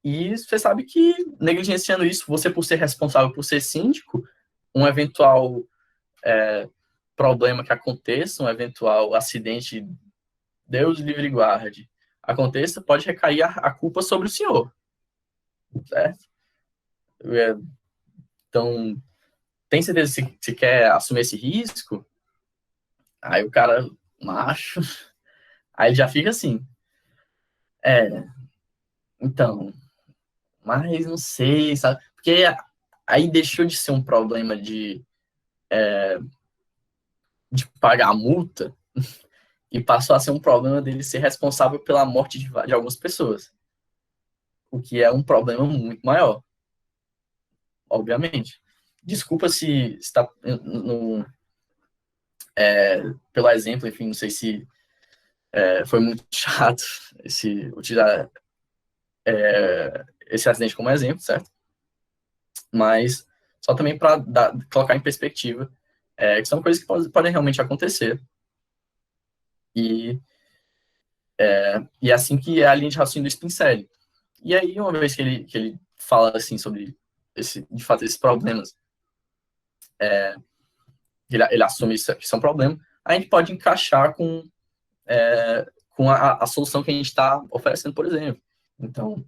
e você sabe que, negligenciando isso, você, por ser responsável, por ser síndico, um eventual problema que aconteça, um eventual acidente, Deus livre e guarde, aconteça, pode recair a culpa sobre o senhor, certo? Então, tem certeza se quer assumir esse risco? Aí o cara, macho, aí ele já fica assim, então, mas não sei, sabe? Porque aí deixou de ser um problema de pagar a multa e passou a ser um problema dele ser responsável pela morte de algumas pessoas. O que é um problema muito maior, obviamente. Desculpa se está pelo exemplo, enfim, não sei se foi muito chato utilizar esse acidente como exemplo, certo? Mas só também para colocar em perspectiva que são coisas que podem realmente acontecer. E assim que é a linha de raciocínio do Spincelli. E aí, uma vez que ele fala assim sobre de fato esses problemas, ele assume isso que são problemas, a gente pode encaixar com a solução que a gente está oferecendo, por exemplo. Então,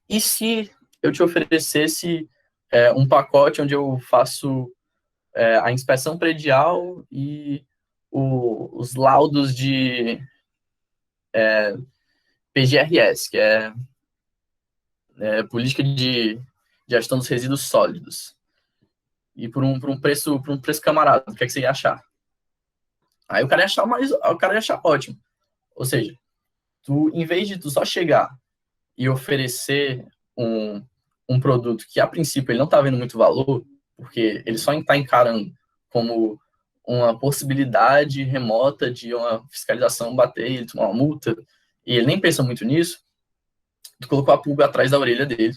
e se eu te oferecesse um pacote onde eu faço a inspeção predial e os laudos de PGRS, que é Política de Gestão dos Resíduos Sólidos, e por um preço camarada, o que é que você ia achar? Aí o cara ia achar ótimo. Ou seja, em vez de tu só chegar e oferecer um produto que, a princípio, ele não está vendo muito valor, porque ele só está encarando como uma possibilidade remota de uma fiscalização bater e ele tomar uma multa, e ele nem pensa muito nisso, tu colocou a pulga atrás da orelha dele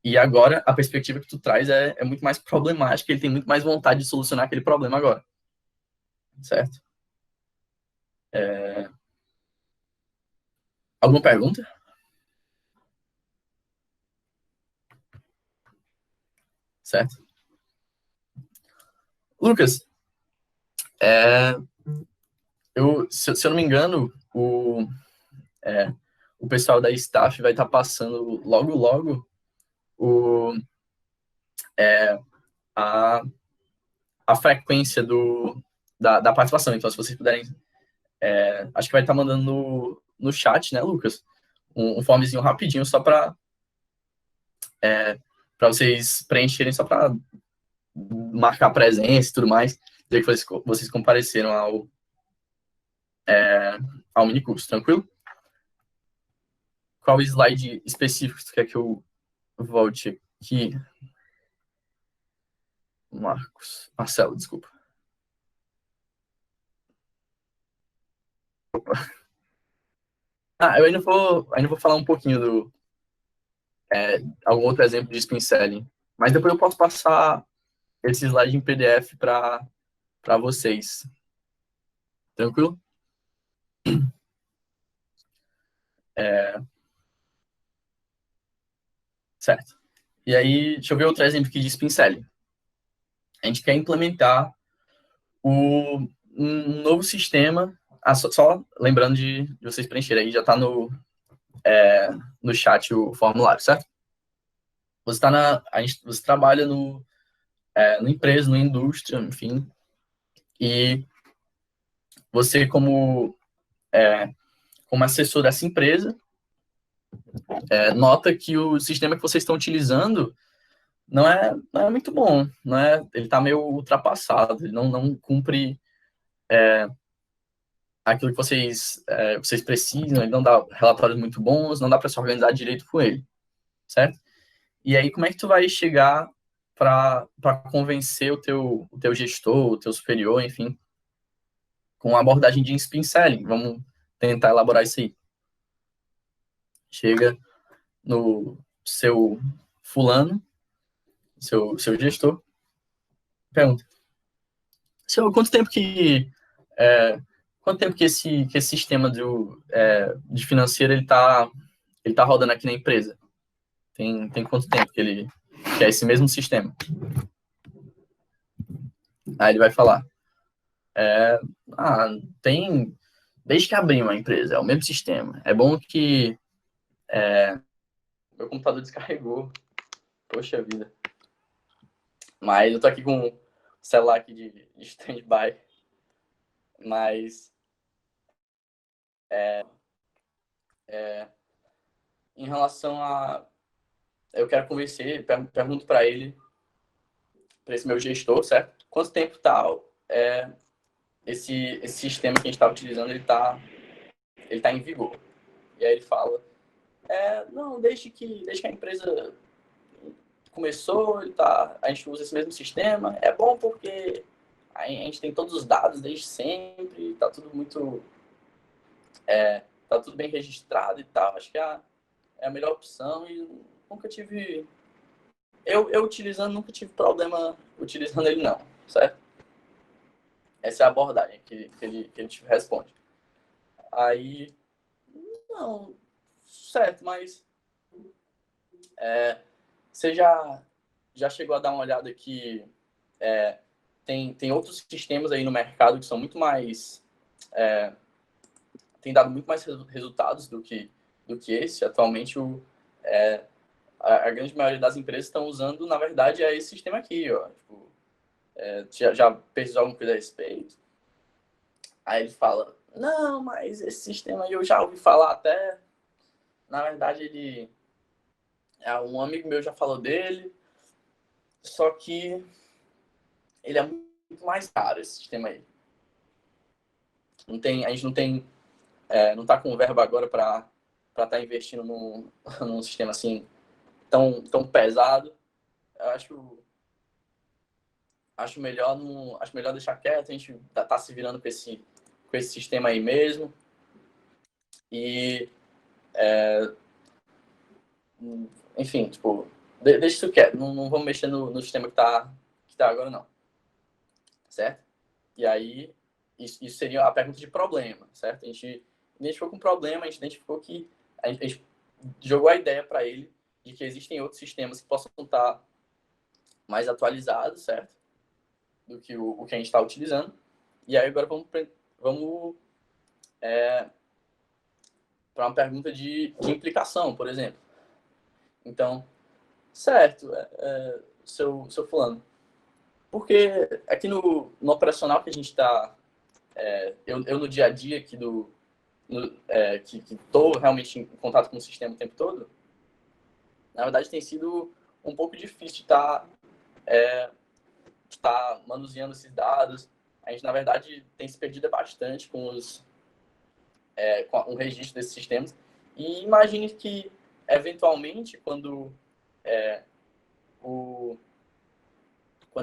E agora, a perspectiva que tu traz é muito mais problemática, ele tem muito mais vontade de solucionar aquele problema agora. Certo? Alguma pergunta? Certo? Lucas, se eu não me engano, o pessoal da staff vai estar passando logo, logo a, a frequência da participação. Então, se vocês puderem, acho que vai estar mandando no chat, né, Lucas? Um formezinho rapidinho só para vocês preencherem, só para marcar presença e tudo mais, dizer que vocês compareceram ao minicurso, tranquilo? Qual slide específico tu quer que eu volte aqui? Marcelo, desculpa. Eu ainda vou falar um pouquinho algum outro exemplo de spin selling, mas depois eu posso passar esse slide em PDF para vocês. Tranquilo? Certo. E aí, deixa eu ver outro exemplo aqui de spin selling. A gente quer implementar um novo sistema. Só lembrando de vocês preencherem aí, já está no chat o formulário, certo? Você você trabalha numa empresa, numa indústria, enfim, e você como assessor dessa empresa nota que o sistema que vocês estão utilizando não é muito bom, ele está meio ultrapassado, ele não cumpre aquilo que vocês precisam, ele não dá relatórios muito bons, não dá para se organizar direito com ele, certo? E aí, como é que tu vai chegar para convencer o teu gestor, o teu superior, enfim, com uma abordagem de spin selling? Vamos tentar elaborar isso aí. Chega no seu fulano, seu gestor, pergunta: senhor, quanto tempo que esse sistema de financeiro ele tá rodando aqui na empresa? Tem quanto tempo que é esse mesmo sistema? Aí ele vai falar: tem desde que abrimos a empresa, é o mesmo sistema. É bom que meu computador descarregou. Poxa vida. Mas eu tô aqui com o celular aqui de stand-by. Mas em relação a... Eu quero convencer, pergunto para ele, para esse meu gestor, certo? Quanto tempo tal esse sistema que a gente está utilizando, ele tá em vigor. E aí ele fala: não, desde que a empresa começou, a gente usa esse mesmo sistema. É bom porque a gente tem todos os dados desde sempre, tá tudo muito... tá tudo bem registrado e tal. Acho que é a melhor opção e nunca tive... Eu utilizando, nunca tive problema utilizando ele não, certo? Essa é a abordagem que ele te responde. Aí, não, certo, mas você já chegou a dar uma olhada que tem outros sistemas aí no mercado que são muito mais... tem dado muito mais resultados do que esse. Atualmente, a grande maioria das empresas estão usando, na verdade, esse sistema aqui, ó. Tipo, já pesquisou alguma coisa a respeito? Aí ele fala: não, mas esse sistema aí eu já ouvi falar até. Na verdade, um amigo meu já falou dele, só que ele é muito mais caro, esse sistema aí. A gente não tá com verba agora para estar investindo num sistema assim tão pesado. Eu acho melhor deixar quieto, a gente tá se virando com esse sistema aí mesmo. E enfim, tipo, deixa isso quieto, não vamos mexer no sistema que tá agora, não. Certo? E aí, isso seria a pergunta de problema, certo? A gente identificou com um problema, a gente identificou que a gente jogou a ideia para ele de que existem outros sistemas que possam estar mais atualizados, certo? Do que o que a gente está utilizando. E aí agora vamos para uma pergunta de implicação, por exemplo. Então, certo, seu fulano, porque aqui no operacional que a gente está, eu no dia a dia aqui que estou realmente em contato com o sistema o tempo todo, na verdade tem sido um pouco difícil de estar manuseando esses dados. A gente, na verdade, tem se perdido bastante com o registro desses sistemas. E imagine que, eventualmente, quando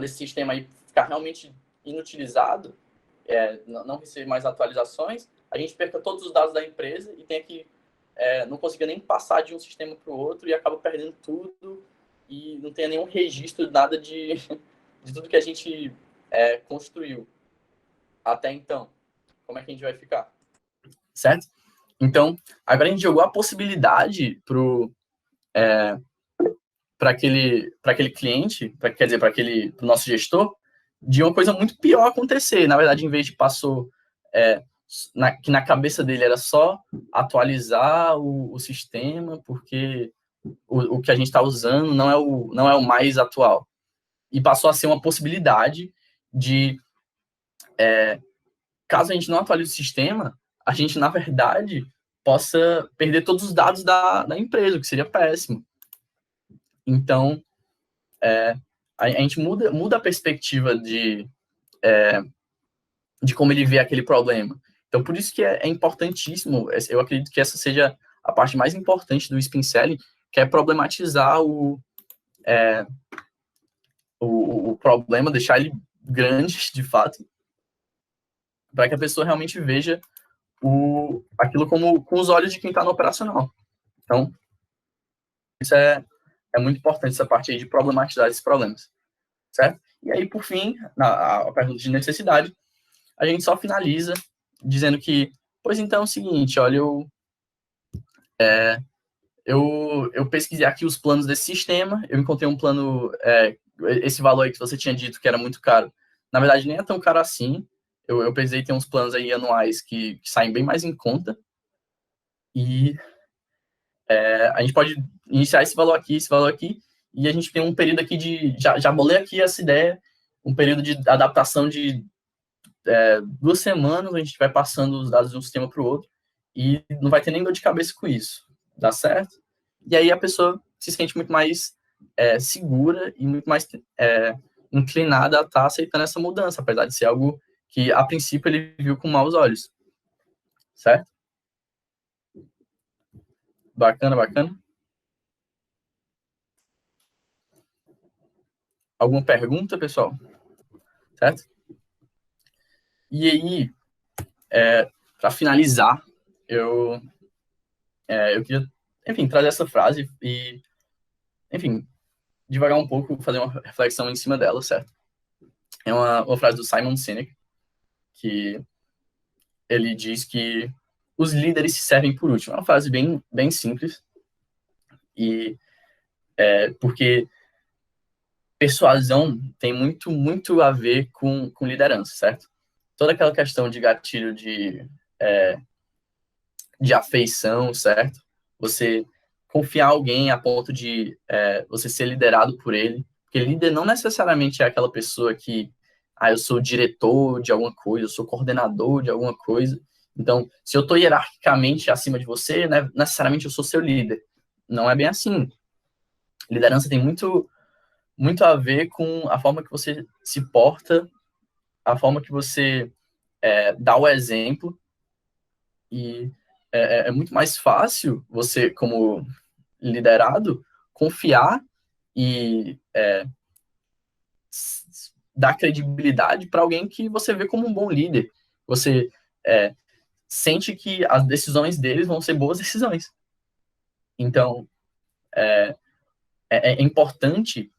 esse sistema aí ficar realmente inutilizado, não receber mais atualizações, a gente perca todos os dados da empresa e tenha que não consiga nem passar de um sistema para o outro e acaba perdendo tudo e não tenha nenhum registro, nada de tudo que a gente construiu até então. Como é que a gente vai ficar? Certo? Então, agora a gente jogou a possibilidade para aquele cliente, para o nosso gestor, de uma coisa muito pior acontecer. Na verdade, em vez de que na cabeça dele era só atualizar o sistema, porque o que a gente está usando não é o mais atual. E passou a ser uma possibilidade de, caso a gente não atualize o sistema, a gente, na verdade, possa perder todos os dados da empresa, o que seria péssimo. Então, a gente muda a perspectiva de como ele vê aquele problema. Então, por isso que é importantíssimo, eu acredito que essa seja a parte mais importante do spin selling, que é problematizar o problema, deixar ele grande, de fato, para que a pessoa realmente veja aquilo com os olhos de quem está no operacional. Então, isso é muito importante, essa parte aí de problematizar esses problemas, certo? E aí, por fim, a pergunta de necessidade, a gente só finaliza dizendo que, pois então é o seguinte, olha, eu pesquisei aqui os planos desse sistema, eu encontrei um plano, esse valor aí que você tinha dito que era muito caro, na verdade nem é tão caro assim, eu pesquisei, tem uns planos aí anuais que saem bem mais em conta, e a gente pode iniciar esse valor aqui, e a gente tem um período aqui já bolei aqui essa ideia, um período de adaptação de 2 semanas, a gente vai passando os dados de um sistema para o outro, e não vai ter nem dor de cabeça com isso, dá certo? E aí a pessoa se sente muito mais segura e muito mais inclinada a estar aceitando essa mudança, apesar de ser algo que, a princípio, ele viu com maus olhos, certo? Bacana, bacana. Alguma pergunta, pessoal? Certo? E aí, para finalizar, eu queria, enfim, trazer essa frase e, enfim, devagar um pouco, fazer uma reflexão em cima dela, certo? É uma frase do Simon Sinek, que ele diz que os líderes se servem por último. É uma frase bem, bem simples, e porque persuasão tem muito, muito a ver com liderança, certo? Toda aquela questão de gatilho de afeição, certo? Você confiar em alguém a ponto de você ser liderado por ele. Porque líder não necessariamente é aquela pessoa que, eu sou diretor de alguma coisa, eu sou coordenador de alguma coisa. Então, se eu estou hierarquicamente acima de você, né, necessariamente eu sou seu líder. Não é bem assim. Liderança tem muito, muito a ver com a forma que você se porta, a forma que você dá o exemplo, e é muito mais fácil você, como liderado, confiar e dar credibilidade para alguém que você vê como um bom líder. Você sente que as decisões deles vão ser boas decisões. Então, é importante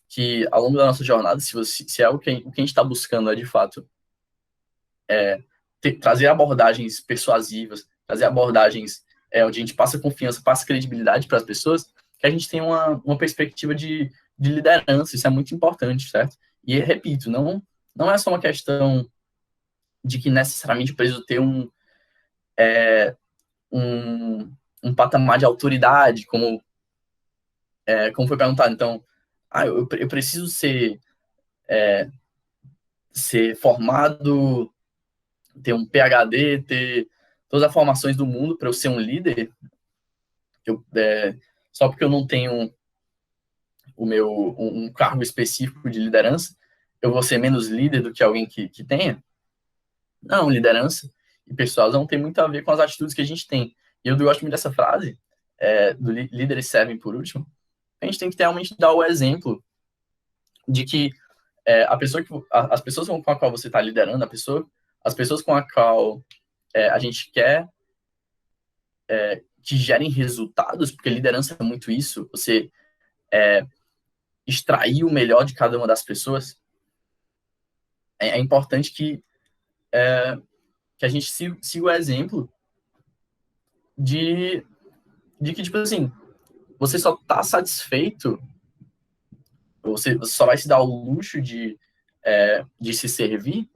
que, ao longo da nossa jornada, se é algo que o que a gente está buscando é, de fato, trazer abordagens persuasivas, trazer abordagens onde a gente passa confiança, passa credibilidade para as pessoas, que a gente tenha uma perspectiva de liderança, isso é muito importante, certo? E, repito, não é só uma questão de que necessariamente eu preciso ter um patamar de autoridade, como foi perguntado. Então, eu preciso ser formado, ter um PhD, ter todas as formações do mundo para eu ser um líder. Só porque eu não tenho um cargo específico de liderança, eu vou ser menos líder do que alguém que tenha? Não, liderança e persuasão tem muito a ver com as atitudes que a gente tem. E eu gosto muito dessa frase, do líderes servem por último. A gente tem que realmente dar o exemplo de que as pessoas com a qual você está liderando, as pessoas com a qual a gente quer que gerem resultados, porque liderança é muito isso, você extrair o melhor de cada uma das pessoas. É importante que a gente siga o exemplo de que, tipo assim, você só está satisfeito, você só vai se dar o luxo de se servir,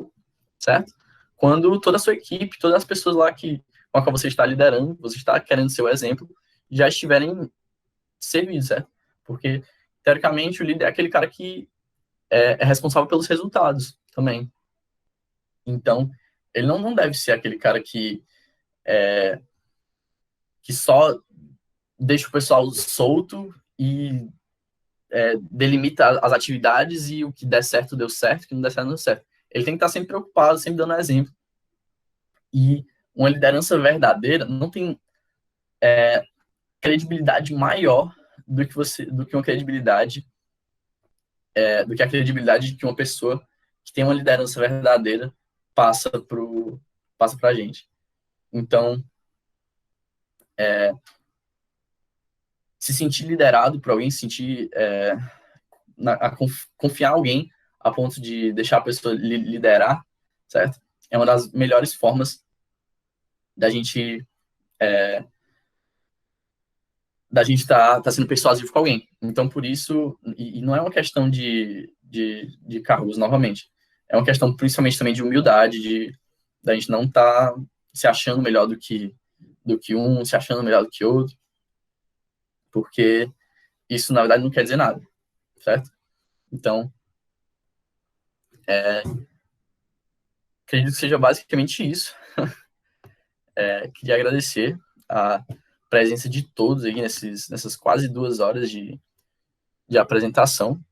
certo? Quando toda a sua equipe, todas as pessoas lá com a qual você está liderando, você está querendo ser o exemplo, já estiverem servidos, certo? Porque, teoricamente, o líder é aquele cara que é responsável pelos resultados também. Então, ele não deve ser aquele cara que só deixa o pessoal solto e delimita as atividades e o que der certo, deu certo, o que não der certo, não deu certo. Ele tem que estar sempre preocupado, sempre dando exemplo. E uma liderança verdadeira não tem credibilidade maior do que uma credibilidade do que a credibilidade que uma pessoa que tem uma liderança verdadeira passa para a gente. Então, se sentir liderado por alguém, confiar em alguém a ponto de deixar a pessoa liderar, certo? É uma das melhores formas da gente tá sendo persuasivo com alguém. Então, por isso, e não é uma questão de cargos, novamente. É uma questão, principalmente, também de humildade, da gente não estar se achando melhor do que um, se achando melhor do que outro, porque isso, na verdade, não quer dizer nada, certo? Então, acredito que seja basicamente isso. Queria agradecer a presença de todos aí nessas quase 2 horas de apresentação.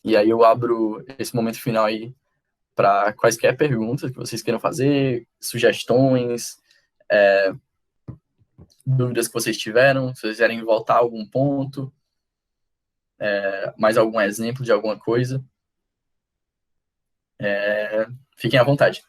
E aí eu abro esse momento final aí para quaisquer perguntas que vocês queiram fazer, sugestões, dúvidas que vocês tiveram, se vocês quiserem voltar a algum ponto, mais algum exemplo de alguma coisa, fiquem à vontade.